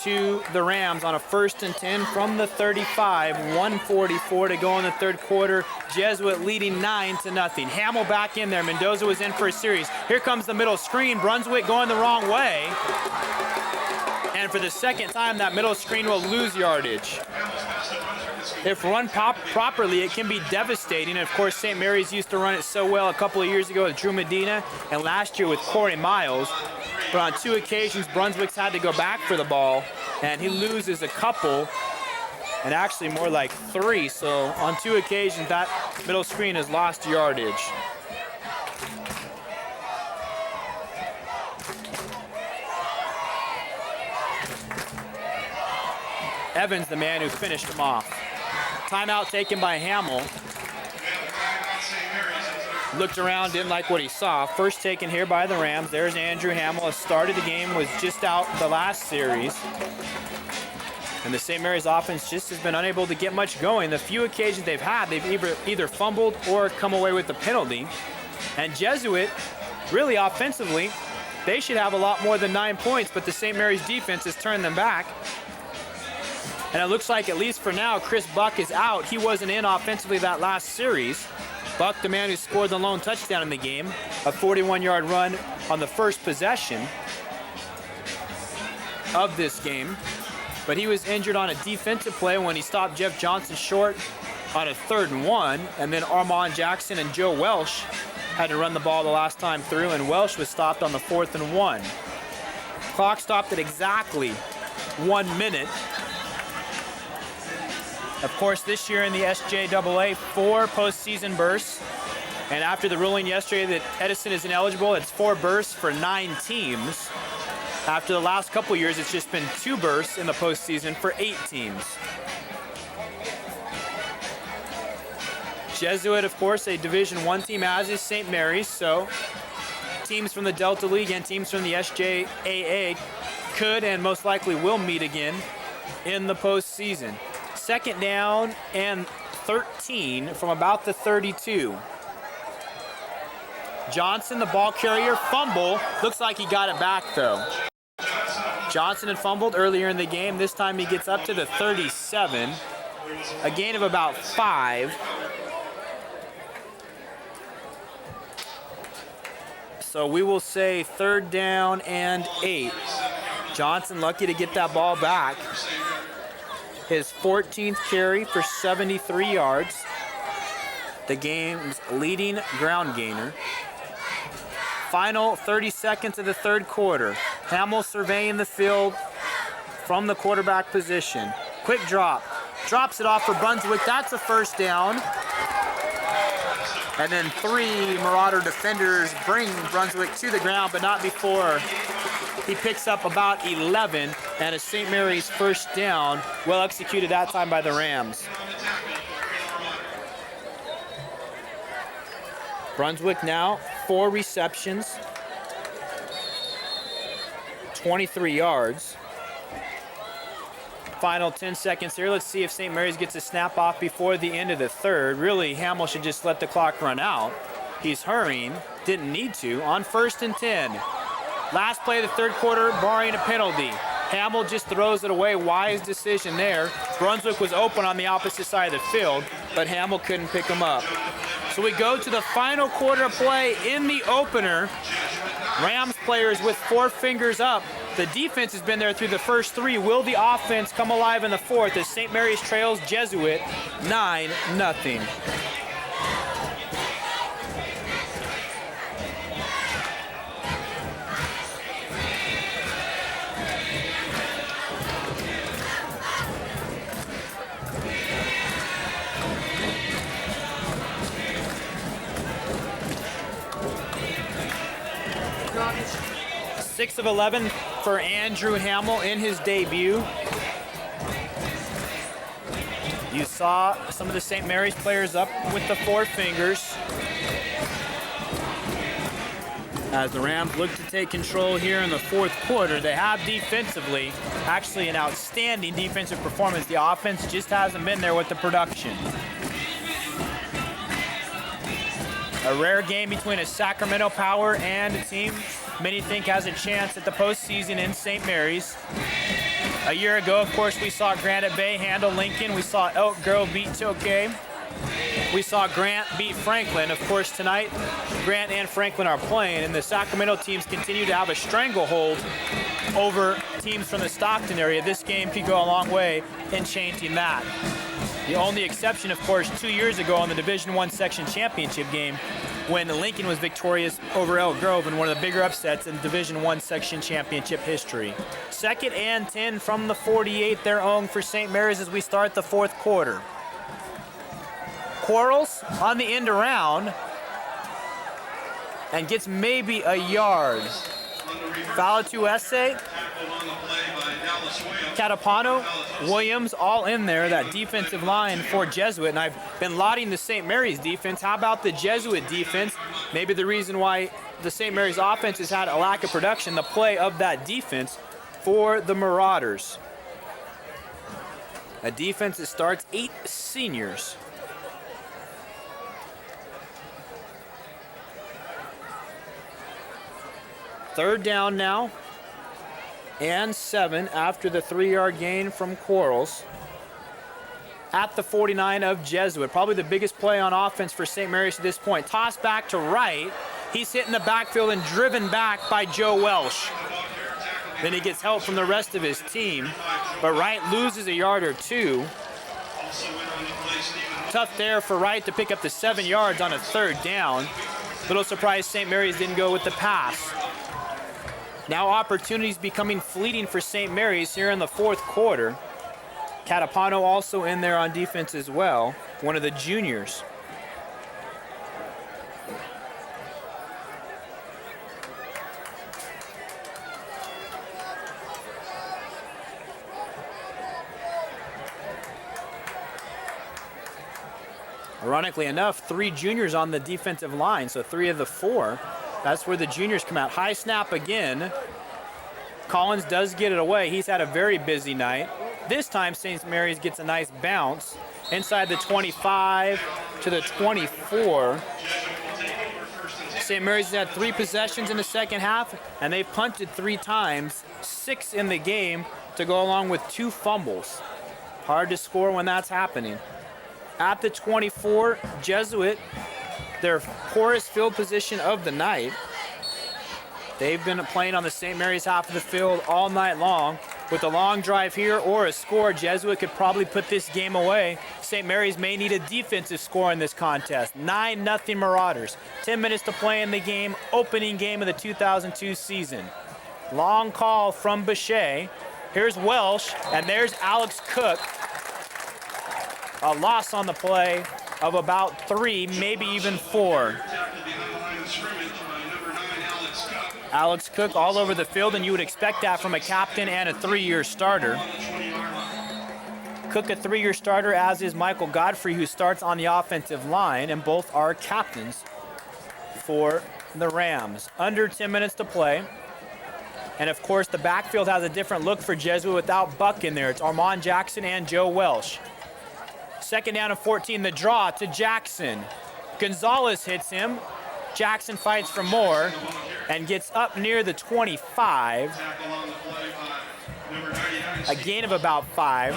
to the Rams on a 1st and 10 from the 35. 1:44 to go in the third quarter. Jesuit leading 9-0. Hamill back in there. Mendoza was in for a series. Here comes the middle screen. Brunswick going the wrong way. And for the second time, that middle screen will lose yardage. If run properly, it can be devastating. And of course, St. Mary's used to run it so well a couple of years ago with Drew Medina and last year with Corey Miles. But on 2 occasions, Brunswick's had to go back for the ball, and he loses a couple and actually more like 3. So on 2 occasions, that middle screen has lost yardage. Evans, the man who finished him off. Timeout taken by Hamill. Looked around, didn't like what he saw. First taken here by the Rams. There's Andrew Hamill. Started the game, was just out the last series. And the St. Mary's offense just has been unable to get much going. The few occasions they've had, they've either fumbled or come away with the penalty. And Jesuit, really offensively, they should have a lot more than 9 points, but the St. Mary's defense has turned them back. And it looks like, at least for now, Chris Buck is out. He wasn't in offensively that last series. Buck, the man who scored the lone touchdown in the game, a 41-yard run on the first possession of this game. But he was injured on a defensive play when he stopped Jeff Johnson short on a 3rd and 1. And then Armand Jackson and Joe Welsh had to run the ball the last time through, and Welsh was stopped on the 4th and 1. Clock stopped at exactly 1 minute. Of course, this year in the SJAA, 4 postseason bursts. And after the ruling yesterday that Edison is ineligible, it's 4 bursts for 9 teams. After the last couple years, it's just been 2 bursts in the postseason for 8 teams. Jesuit, of course, a Division I team, as is St. Mary's. So teams from the Delta League and teams from the SJAA could and most likely will meet again in the postseason. 2nd down and 13 from about the 32. Johnson, the ball carrier, fumble. Looks like he got it back, though. Johnson had fumbled earlier in the game. This time he gets up to the 37. A gain of about 5. So we will say 3rd down and 8. Johnson lucky to get that ball back. His 14th carry for 73 yards. The game's leading ground gainer. Final 30 seconds of the 3rd quarter. Hamill surveying the field from the quarterback position. Quick drop. Drops it off for Brunswick. That's a 1st down. And then 3 Marauder defenders bring Brunswick to the ground, but not before he picks up about 11, and a St. Mary's 1st down, well executed that time by the Rams. Brunswick now 4 receptions, 23 yards. Final 10 seconds here. Let's see if St. Mary's gets a snap off before the end of the 3rd. Really, Hamill should just let the clock run out. He's hurrying, didn't need to, on 1st and 10. Last play of the 3rd quarter, barring a penalty. Hamill just throws it away. Wise decision there. Brunswick was open on the opposite side of the field, but Hamill couldn't pick him up. So we go to the final quarter of play in the opener. Rams players with 4 fingers up. The defense has been there through the first 3. Will the offense come alive in the 4th as St. Mary's trails Jesuit 9-0? Six of 11 for Andrew Hamill in his debut. You saw some of the St. Mary's players up with the 4 fingers. As the Rams look to take control here in the 4th quarter, they have defensively actually an outstanding defensive performance. The offense just hasn't been there with the production. A rare game between a Sacramento Power and a team many think has a chance at the postseason in St. Mary's. A year ago, of course, we saw Granite Bay handle Lincoln. We saw Elk Grove beat Tokay. We saw Grant beat Franklin. Of course, tonight, Grant and Franklin are playing, and the Sacramento teams continue to have a stranglehold over teams from the Stockton area. This game could go a long way in changing that. The only exception, of course, 2 years ago in the Division I section championship game, when Lincoln was victorious over Elk Grove in one of the bigger upsets in Division I section championship history. 2nd and 10 from the 48, their own for St. Mary's as we start the 4th quarter. Quarles on the end around and gets maybe a yard. Valatuese, Catapano, Williams, all in there, that defensive line for Jesuit. And I've been lauding the St. Mary's defense. How about the Jesuit defense? Maybe the reason why the St. Mary's offense has had a lack of production, the play of that defense for the Marauders. A defense that starts 8 seniors. Third down now, and 7 after the 3-yard gain from Quarles. At the 49 of Jesuit, probably the biggest play on offense for St. Mary's to this point. Toss back to Wright. He's hit in the backfield and driven back by Joe Welsh. Then he gets help from the rest of his team, but Wright loses a yard or 2. Tough there for Wright to pick up the 7 yards on a 3rd down. Little surprised St. Mary's didn't go with the pass. Now opportunities becoming fleeting for St. Mary's here in the 4th quarter. Catapano also in there on defense as well, one of the juniors. Ironically enough, 3 juniors on the defensive line, so 3 of the 4. That's where the juniors come out. High snap again. Collins does get it away. He's had a very busy night. This time, St. Mary's gets a nice bounce inside the 25 to the 24. St. Mary's has had 3 possessions in the second half, and they've punted 3 times, 6 in the game to go along with 2 fumbles. Hard to score when that's happening. At the 24, Jesuit, their poorest field position of the night. They've been playing on the St. Mary's half of the field all night long. With a long drive here or a score, Jesuit could probably put this game away. St. Mary's may need a defensive score in this contest. 9-0 Marauders. 10 minutes to play in the game, opening game of the 2002 season. Long call from Bechet. Here's Welsh, and there's Alex Cook. A loss on the play of about 3, maybe even 4. Alex Cook all over the field, and you would expect that from a captain and a 3-year starter. Cook a 3-year starter, as is Michael Godfrey, who starts on the offensive line, and both are captains for the Rams. Under 10 minutes to play. And of course, the backfield has a different look for Jesuit without Buck in there. It's Armand Jackson and Joe Welsh. 2nd down and 14, the draw to Jackson. Gonzalez hits him. Jackson fights for more and gets up near the 25. A gain of about 5.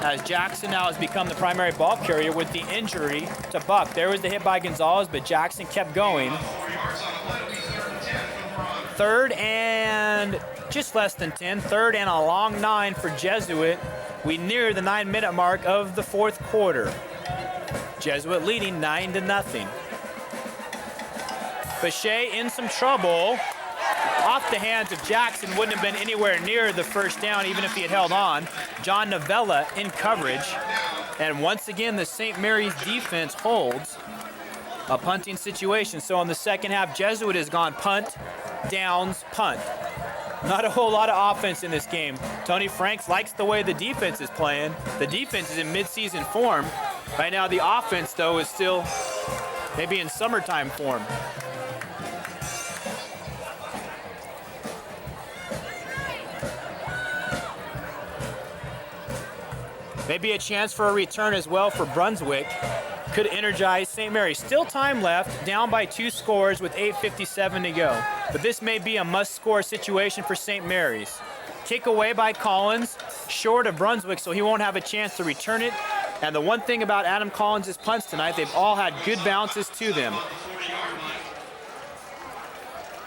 As Jackson now has become the primary ball carrier with the injury to Buck. There was the hit by Gonzalez, but Jackson kept going. 3rd and just less than 10. 3rd and a long 9 for Jesuit. We near the 9-minute mark of the 4th quarter. Jesuit leading 9-0. Bechet in some trouble. Off the hands of Jackson, wouldn't have been anywhere near the 1st down even if he had held on. John Novella in coverage. And once again, the St. Mary's defense holds a punting situation. So in the second half, Jesuit has gone punt, downs, punt. Not a whole lot of offense in this game. Tony Franks likes the way the defense is playing. The defense is in mid-season form. Right now, the offense, though, is still maybe in summertime form. Maybe a chance for a return as well for Brunswick. Could energize St. Mary's. Still time left, down by 2 scores with 8:57 to go. But this may be a must-score situation for St. Mary's. Kick away by Collins, short of Brunswick, so he won't have a chance to return it. And the one thing about Adam Collins' punts tonight, they've all had good bounces to them.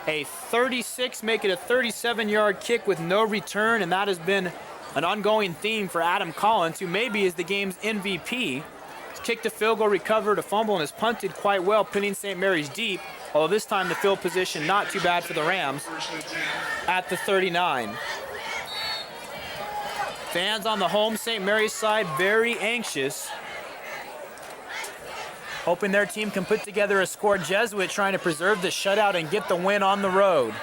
A 36, make it a 37-yard kick with no return, and that has been an ongoing theme for Adam Collins, who maybe is the game's MVP. kicked a field goal, recovered a fumble, and has punted quite well, pinning St. Mary's deep. Although this time the field position not too bad for the Rams at the 39. Fans on the home St. Mary's side very anxious, hoping their team can put together a score. Jesuit trying to preserve the shutout and get the win on the road.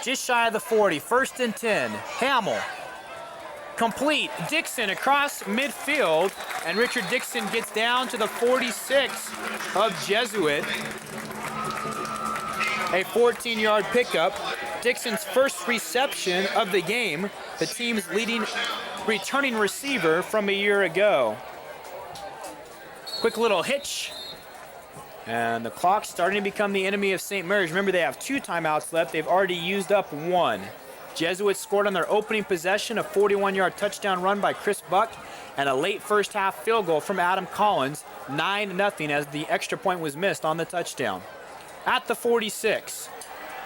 Just shy of the 40, 1st and 10. Hamill, complete. Dixon across midfield, and Richard Dixon gets down to the 46 of Jesuit. A 14-yard pickup. Dixon's first reception of the game, the team's leading returning receiver from a year ago. Quick little hitch. And the clock's starting to become the enemy of St. Mary's. Remember, they have 2 timeouts left. They've already used up 1. Jesuits scored on their opening possession, a 41-yard touchdown run by Chris Buck, and a late first half field goal from Adam Collins, 9-0 as the extra point was missed on the touchdown. At the 46,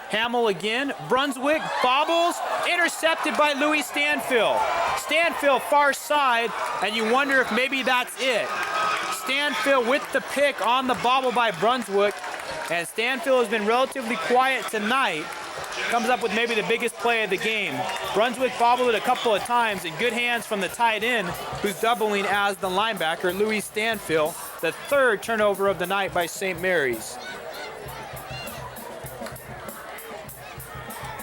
Hamill again, Brunswick bobbles, intercepted by Louis Stanfield. Stanfield far side, and you wonder if maybe that's it. Stanfield with the pick on the bobble by Brunswick, and Stanfield has been relatively quiet tonight. Comes up with maybe the biggest play of the game. Brunswick bobbled it a couple of times, and good hands from the tight end, who's doubling as the linebacker, Louis Stanfield, the 3rd turnover of the night by St. Mary's.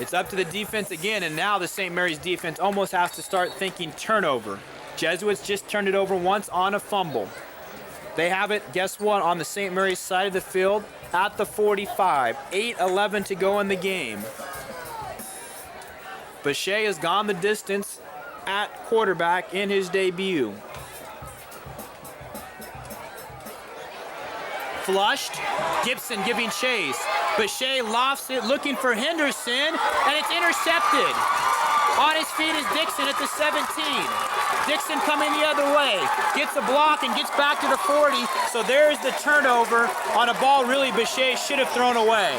It's up to the defense again, and now the St. Mary's defense almost has to start thinking turnover. Jesuits just turned it over once on a fumble. They have it, guess what, on the St. Mary's side of the field at the 45. 8:11 to go in the game. Bechet has gone the distance at quarterback in his debut. Flushed, Gibson giving chase. Bechet lofts it, looking for Henderson, and it's intercepted. On his feet is Dixon at the 17. Dixon coming the other way, gets a block and gets back to the 40. So there's the turnover on a ball really Bechet should have thrown away.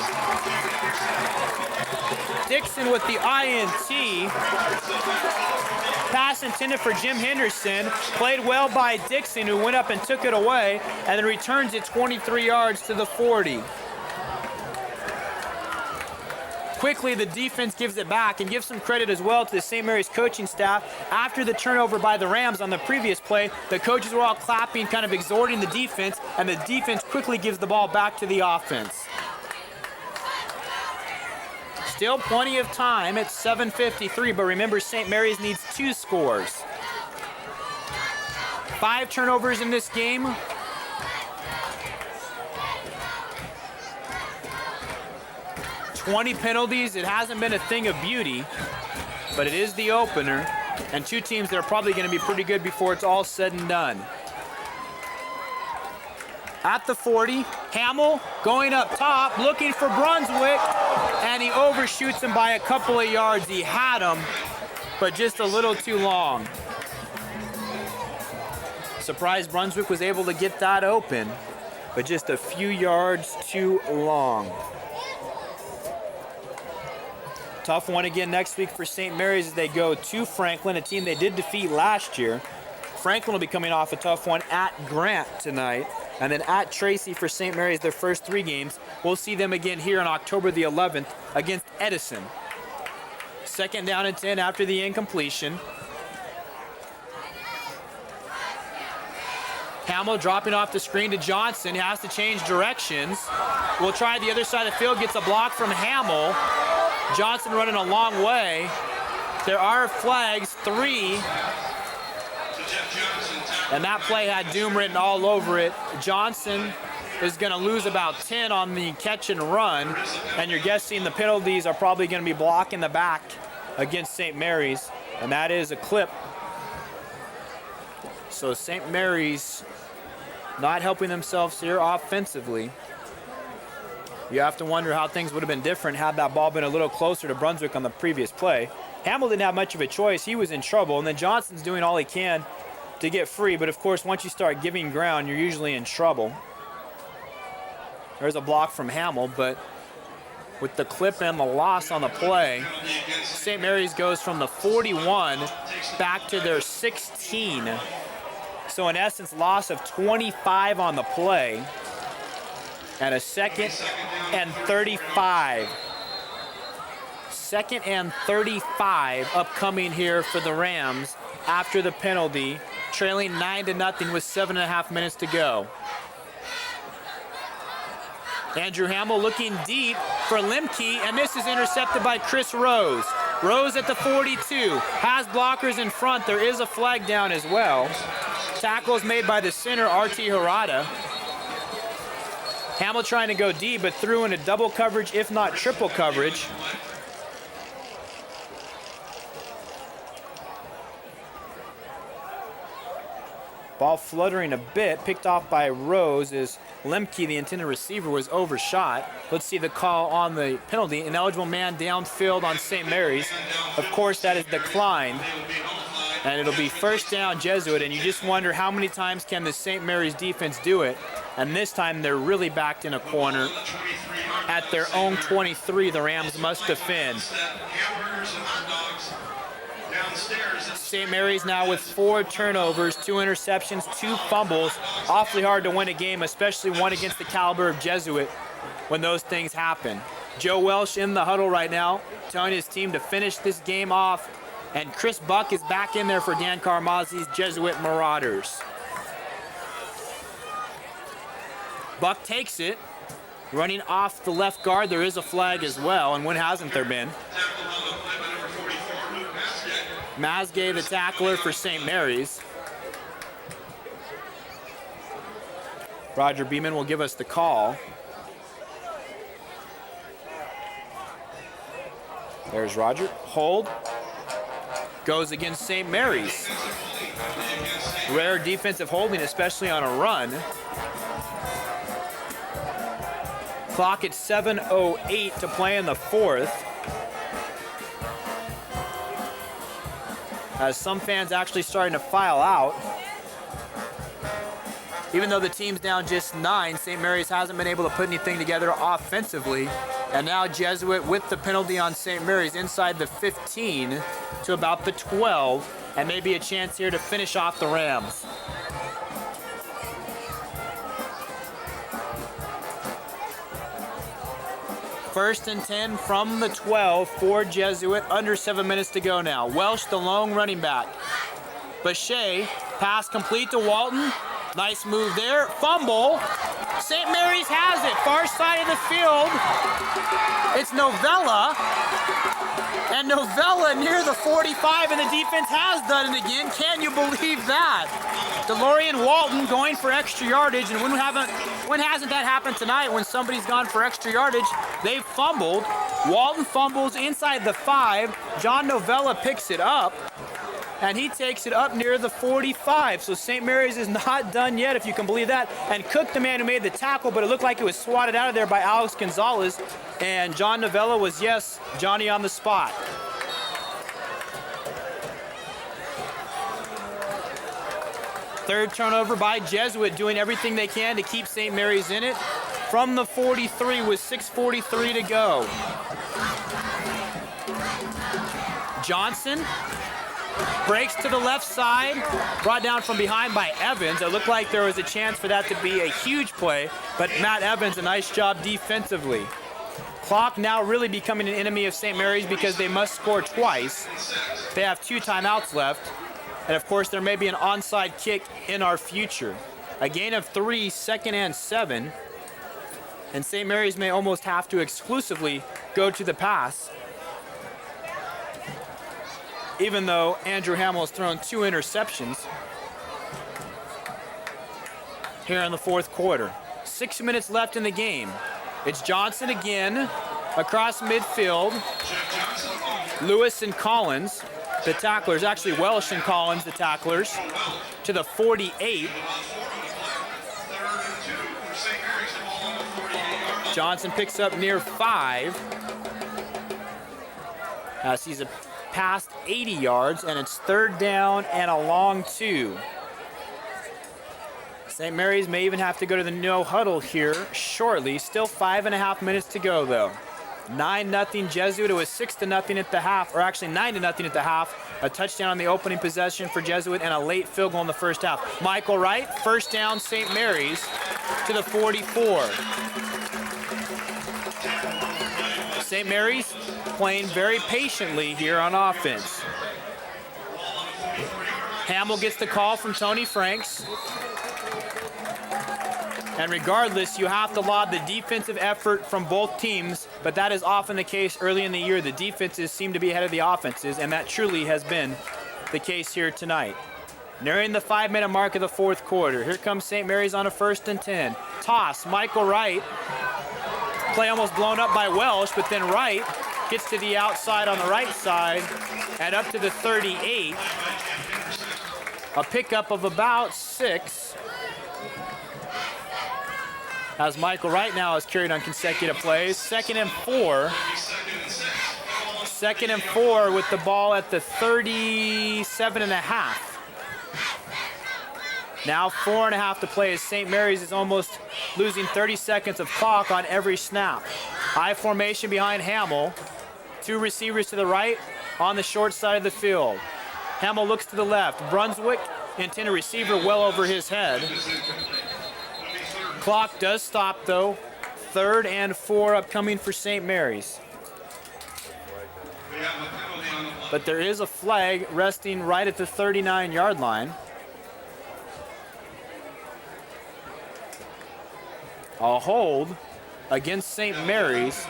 Dixon with the INT. Pass intended for Jim Henderson. Played well by Dixon, who went up and took it away, and then returns it 23 yards to the 40. Quickly, the defense gives it back, and gives some credit as well to the St. Mary's coaching staff. After the turnover by the Rams on the previous play, the coaches were all clapping, kind of exhorting the defense, and the defense quickly gives the ball back to the offense. Still plenty of time at 7:53, but remember, St. Mary's needs 2 scores. 5 turnovers in this game. $20 penalties. It hasn't been a thing of beauty, but it is the opener, and 2 teams that are probably going to be pretty good before it's all said and done. At the 40, Hamill going up top, looking for Brunswick, and he overshoots him by a couple of yards. He had him, but just a little too long. Surprised Brunswick was able to get that open, but just a few yards too long. Tough one again next week for St. Mary's as they go to Franklin, a team they did defeat last year. Franklin will be coming off a tough one at Grant tonight, and then at Tracy for St. Mary's their first 3 games. We'll see them again here on October the 11th against Edison. 2nd down and 10 after the incompletion. Hamill dropping off the screen to Johnson. He has to change directions. We'll try the other side of the field. Gets a block from Hamill. Johnson running a long way. There are flags, 3. And that play had doom written all over it. Johnson is going to lose about 10 on the catch and run. And you're guessing the penalties are probably going to be blocking the back against St. Mary's. And that is a clip. So St. Mary's not helping themselves here offensively. You have to wonder how things would have been different had that ball been a little closer to Brunswick on the previous play. Hamill didn't have much of a choice. He was in trouble, and then Johnson's doing all he can to get free. But, of course, once you start giving ground, you're usually in trouble. There's a block from Hamill, but with the clip and the loss on the play, St. Mary's goes from the 41 back to their 16. So in essence, loss of 25 on the play. And a 2nd and 35. 2nd and 35 upcoming here for the Rams after the penalty, trailing 9-0 with 7.5 minutes to go. Andrew Hamill looking deep for Lemke, and this is intercepted by Chris Rose. Rose at the 42, has blockers in front. There is a flag down as well. Tackles made by the center, R.T. Harada. Hamill trying to go deep, but threw into double coverage, if not triple coverage. Ball fluttering a bit, picked off by Rose as Lemke, the intended receiver, was overshot. Let's see the call on the penalty. Ineligible man downfield on St. Mary's. Of course, that is declined. And it'll be first down Jesuit, and you just wonder how many times can the St. Mary's defense do it. And this time they're really backed in a corner. At their own 23, the Rams must defend. St. Mary's now with 4 turnovers, 2 interceptions, 2 fumbles. Awfully hard to win a game, especially one against the caliber of Jesuit when those things happen. Joe Welsh in the huddle right now, telling his team to finish this game off. And Chris Buck is back in there for Dan Carmazzi's Jesuit Marauders. Buck takes it, running off the left guard. There is a flag as well, and when hasn't there been? Mazgay, the tackler for St. Mary's. Roger Beeman will give us the call. There's Roger. Hold. Goes against St. Mary's. Rare defensive holding, especially on a run. Clock at 7:08 to play in the 4th. As some fans actually starting to file out. Even though the team's down just 9, St. Mary's hasn't been able to put anything together offensively. And now Jesuit with the penalty on St. Mary's inside the 15 to about the 12, and maybe a chance here to finish off the Rams. First and 10 from the 12 for Jesuit, under 7 minutes to go now. Welsh, the lone running back. Boucher, pass complete to Walton. Nice move there. Fumble. St. Mary's has it. Far side of the field. It's Novella. And Novella near the 45, and the defense has done it again. Can you believe that? DeLorean Walton going for extra yardage, and when hasn't that happened tonight when somebody's gone for extra yardage? They've fumbled. Walton fumbles inside the 5. John Novella picks it up, and he takes it up near the 45. So St. Mary's is not done yet, if you can believe that. And Cook, the man who made the tackle, but it looked like it was swatted out of there by Alex Gonzalez. And John Novella was, yes, Johnny on the spot. Third turnover by Jesuit, doing everything they can to keep St. Mary's in it. From the 43 with 6:43 to go. Johnson breaks to the left side, brought down from behind by Evans. It looked like there was a chance for that to be a huge play, but Matt Evans, a nice job defensively. Clock now really becoming an enemy of St. Mary's because they must score twice. They have 2 timeouts left. And of course, there may be an onside kick in our future. A gain of 3, 2nd and 7. And St. Mary's may almost have to exclusively go to the pass. Even though Andrew Hamill has thrown 2 interceptions here in the 4th quarter. 6 minutes left in the game. It's Johnson again across midfield. Lewis and Collins, the tacklers, actually Welsh and Collins, the tacklers, to the 48. Johnson picks up near 5. As he's past 80 yards, and it's 3rd down and a long 2. St. Mary's may even have to go to the no huddle here shortly. Still 5.5 minutes to go, though. 9-0 Jesuit. It was 6-0 at the half, or actually 9-0 at the half. A touchdown on the opening possession for Jesuit and a late field goal in the first half. Michael Wright, first down, St. Mary's to the 44. St. Mary's playing very patiently here on offense. Hamill gets the call from Tony Franks. And regardless, you have to laud the defensive effort from both teams, but that is often the case early in the year. The defenses seem to be ahead of the offenses, and that truly has been the case here tonight. Nearing the 5-minute mark of the fourth quarter. Here comes St. Mary's on a 1st and 10. Toss, Michael Wright. Play almost blown up by Welsh, but then Wright gets to the outside on the right side and up to the 38. A pickup of about 6. As Michael Wright now is carried on consecutive plays. 2nd and 4. 2nd and 4 with the ball at the 37.5. Now 4.5 to play as St. Mary's is almost losing 30 seconds of clock on every snap. High formation behind Hamill. 2 receivers to the right on the short side of the field. Hamill looks to the left. Brunswick, intended receiver well over his head. Clock does stop though. 3rd and 4 upcoming for St. Mary's. But there is a flag resting right at the 39-yard line. A hold against St. Mary's.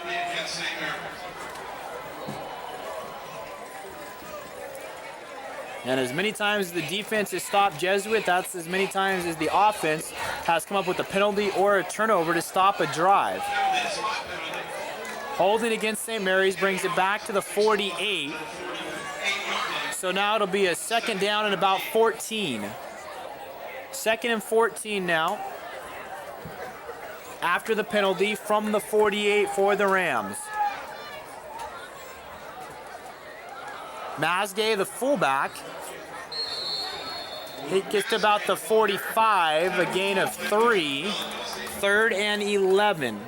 And as many times as the defense has stopped Jesuit, that's as many times as the offense has come up with a penalty or a turnover to stop a drive. Holding against St. Mary's brings it back to the 48. So now it'll be a 2nd down and about 14. 2nd and 14 now. After the penalty from the 48 for the Rams. Masgay, the fullback, he gets to about the 45, a gain of 3. 3rd and 11.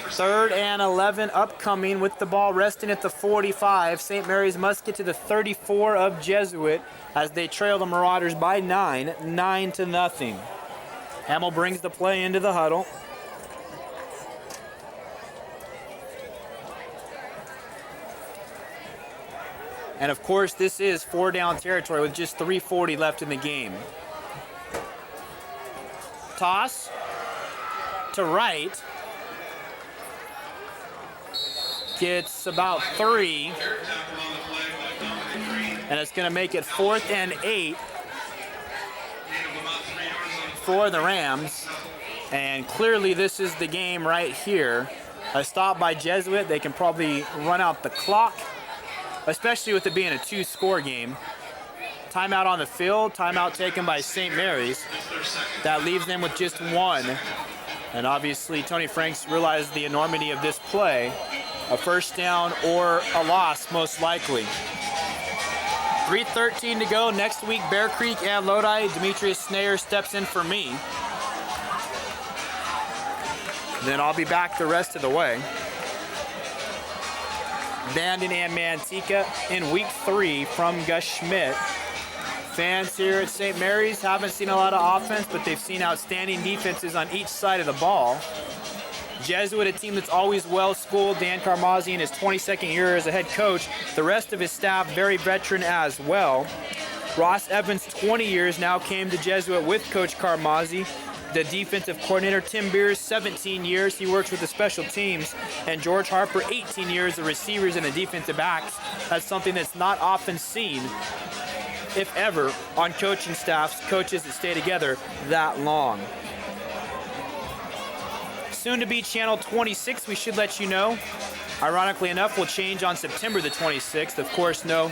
3rd and 11 upcoming with the ball resting at the 45. St. Mary's must get to the 34 of Jesuit as they trail the Marauders by 9-0. Hamill brings the play into the huddle. And of course, this is 4-down territory with just 3:40 left in the game. Toss to Wright. Gets about 3. And it's going to make it 4th and 8 for the Rams. And clearly this is the game right here. A stop by Jesuit. They can probably run out the clock, especially with it being a 2-score game. Timeout on the field, timeout taken by St. Mary's. That leaves them with just 1. And obviously Tony Franks realized the enormity of this play. A 1st down or a loss, most likely. 3:13 to go. Next week, Bear Creek and Lodi. Demetrius Snayer steps in for me. Then I'll be back the rest of the way. Bandon and Manteca in week 3 from Gus Schmidt. Fans here at St. Mary's haven't seen a lot of offense, but they've seen outstanding defenses on each side of the ball. Jesuit, a team that's always well-schooled. Dan Carmazzi in his 22nd year as a head coach. The rest of his staff very veteran as well. Ross Evans, 20 years now, came to Jesuit with Coach Carmazzi. The defensive coordinator, Tim Beers, 17 years. He works with the special teams. And George Harper, 18 years, the receivers and the defensive backs. That's something that's not often seen, if ever, on coaching staffs, coaches that stay together that long. Soon to be Channel 26, we should let you know. Ironically enough, will change on September the 26th. Of course, no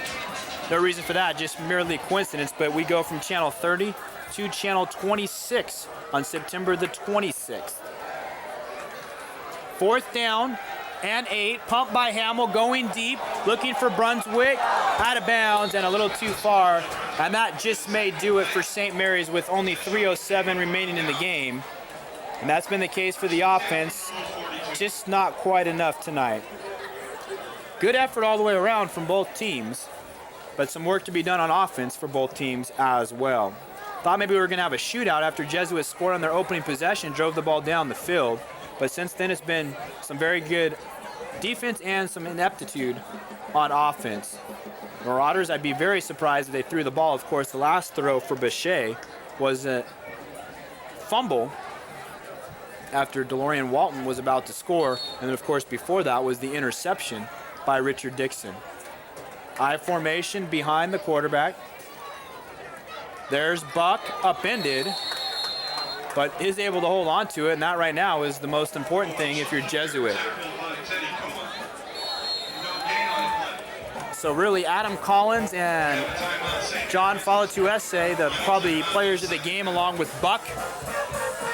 reason for that, just merely a coincidence, but we go from Channel 30 to Channel 26 on September the 26th. 4th down and 8, pumped by Hamill, going deep, looking for Brunswick, out of bounds and a little too far, and that just may do it for St. Mary's with only 3:07 remaining in the game. And that's been the case for the offense, just not quite enough tonight. Good effort all the way around from both teams, but some work to be done on offense for both teams as well. Thought maybe we were going to have a shootout after Jesuit scored on their opening possession, drove the ball down the field, but since then it's been some very good defense and some ineptitude on offense. Marauders, I'd be very surprised if they threw the ball. Of course, the last throw for Bechet was a fumble after DeLorean Walton was about to score, and then of course before that was the interception by Richard Dixon. I formation behind the quarterback. There's Buck, upended, but is able to hold on to it, and that right now is the most important thing if you're Jesuit. So really Adam Collins and John Falatuese, the probably players of the game, along with Buck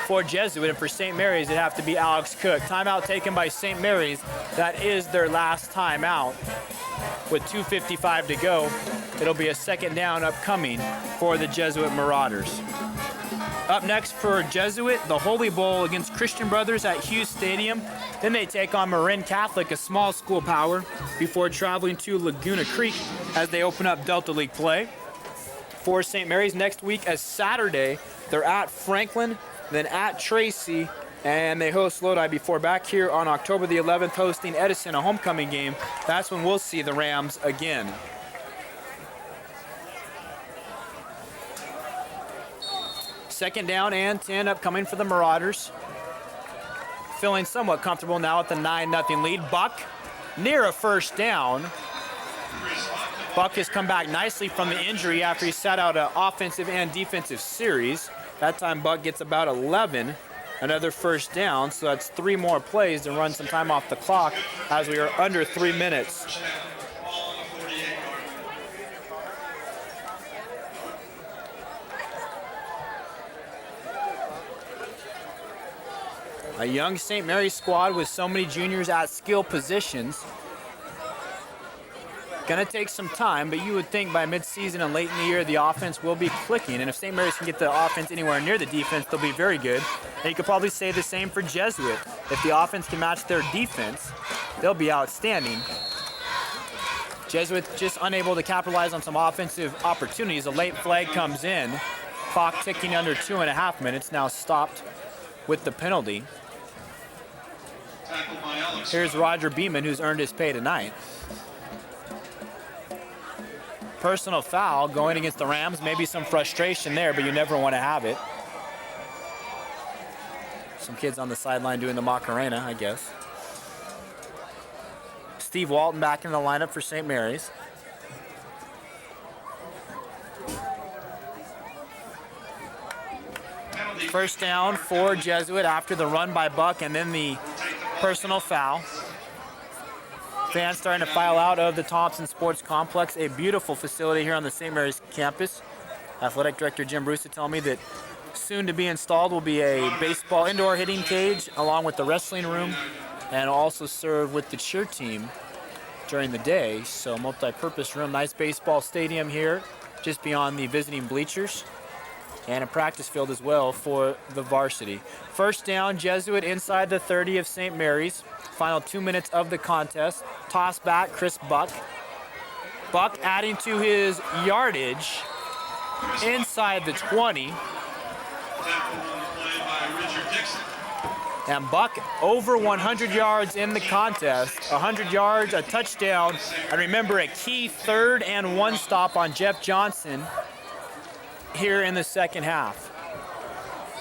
for Jesuit, and for St. Mary's it'd have to be Alex Cook. Timeout taken by St. Mary's. That is their last timeout. With 2:55 to go, it'll be a second down upcoming for the Jesuit Marauders. Up next for Jesuit, the Holy Bowl against Christian Brothers at Hughes Stadium. Then they take on Marin Catholic, a small school power, before traveling to Laguna Creek as they open up Delta League play. For St. Mary's next week as Saturday, they're at Franklin, then at Tracy, and they host Lodi before back here on October the 11th hosting Edison, a homecoming game. That's when we'll see the Rams again. Second down and 10 upcoming for the Marauders. Feeling somewhat comfortable now at the 9-0 lead. Buck near a first down. Buck has come back nicely from the injury after he sat out an offensive and defensive series. That time Buck gets about 11. Another first down, so that's 3 more plays to run some time off the clock as we are under 3 minutes. A young St. Mary's squad with so many juniors at skill positions. Gonna take some time, but you would think by midseason and late in the year the offense will be clicking, and if St. Mary's can get the offense anywhere near the defense, they'll be very good. And you could probably say the same for Jesuit. If the offense can match their defense, they'll be outstanding. Jesuit just unable to capitalize on some offensive opportunities. A late flag comes in. Clock ticking under 2.5 minutes, now stopped with the penalty. Here's Roger Beeman, who's earned his pay tonight. Personal foul going against the Rams. Maybe some frustration there, but you never want to have it. Some kids on the sideline doing the Macarena, I guess. Steve Walton back in the lineup for St. Mary's. First down for Jesuit after the run by Buck and then the personal foul. Fans starting to file out of the Thompson Sports Complex, a beautiful facility here on the St. Mary's campus. Athletic Director Jim Bruce told me that soon to be installed will be a baseball indoor hitting cage along with the wrestling room, and also serve with the cheer team during the day. So multi-purpose room, nice baseball stadium here just beyond the visiting bleachers, and a practice field as well for the varsity. First down, Jesuit inside the 30 of St. Mary's. Final 2 minutes of the contest. Toss back, Chris Buck. Buck adding to his yardage inside the 20. And Buck over 100 yards in the contest. 100 yards, a touchdown, and remember a key 3rd and 1 stop on Jeff Johnson here in the second half.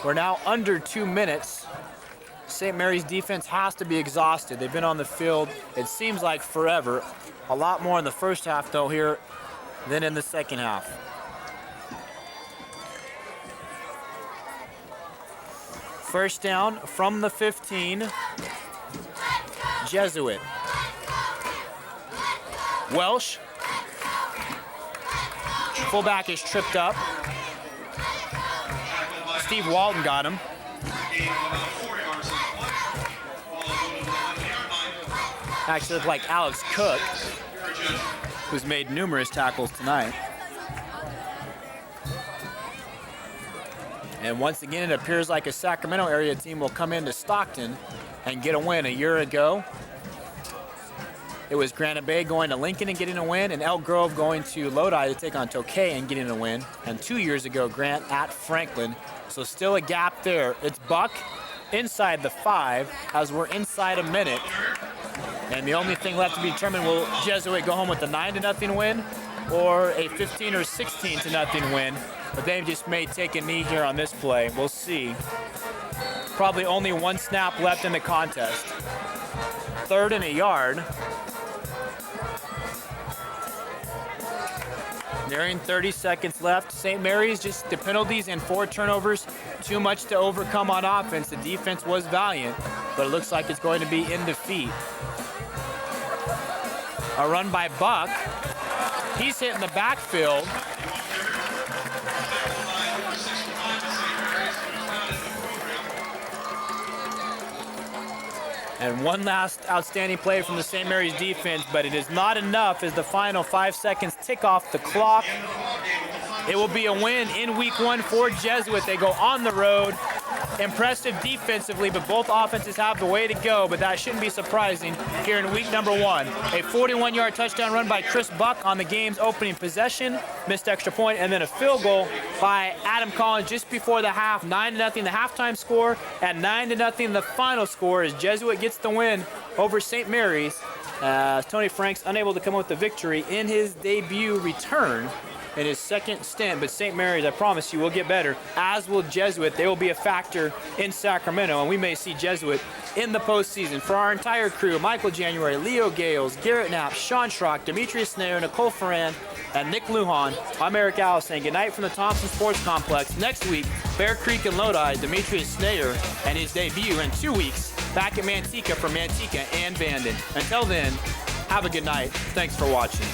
We're now under 2 minutes. St. Mary's defense has to be exhausted. They've been on the field, it seems like forever. A lot more in the first half, though, here than in the second half. First down from the 15. Jesuit. Welsh. Fullback is tripped up. Steve Walton got him. Actually looked like Alex Cook, who's made numerous tackles tonight. And once again, it appears like a Sacramento area team will come into Stockton and get a win. A year ago, it was Granite Bay going to Lincoln and getting a win, and Elk Grove going to Lodi to take on Tokay and getting a win. And 2 years ago, Grant at Franklin. So still a gap there. It's Buck inside the 5 as we're inside a minute. And the only thing left to be determined, will Jesuit go home with a 9-0 win or a 15 or 16-0 win? But they just may take a knee here on this play. We'll see. Probably only 1 snap left in the contest. 3rd and a yard. Nearing 30 seconds left. St. Mary's, just the penalties and 4 turnovers, too much to overcome on offense. The defense was valiant, but it looks like it's going to be in defeat. A run by Buck. He's hitting the backfield. And one last outstanding play from the St. Mary's defense, but it is not enough as the final 5 seconds tick off the clock. It will be a win in week 1 for Jesuit. They go on the road. Impressive defensively, but both offenses have the way to go, but that shouldn't be surprising here in week number 1. A 41-yard touchdown run by Chris Buck on the game's opening possession, missed extra point, and then a field goal by Adam Collins just before the half. 9-0 the halftime score, and 9-0 the final score as Jesuit gets the win over St. Mary's. Tony Franks unable to come up with the victory in his debut return in his second stint, but St. Mary's, I promise you, will get better, as will Jesuit. They will be a factor in Sacramento, and we may see Jesuit in the postseason. For our entire crew, Michael January, Leo Gales, Garrett Knapp, Sean Schrock, Demetrius Snayer, Nicole Ferran, and Nick Lujan, I'm Eric Allison. Good night from the Thompson Sports Complex. Next week, Bear Creek and Lodi, Demetrius Snayer and his debut. In 2 weeks, back at Manteca for Manteca and Bandon. Until then, have a good night. Thanks for watching.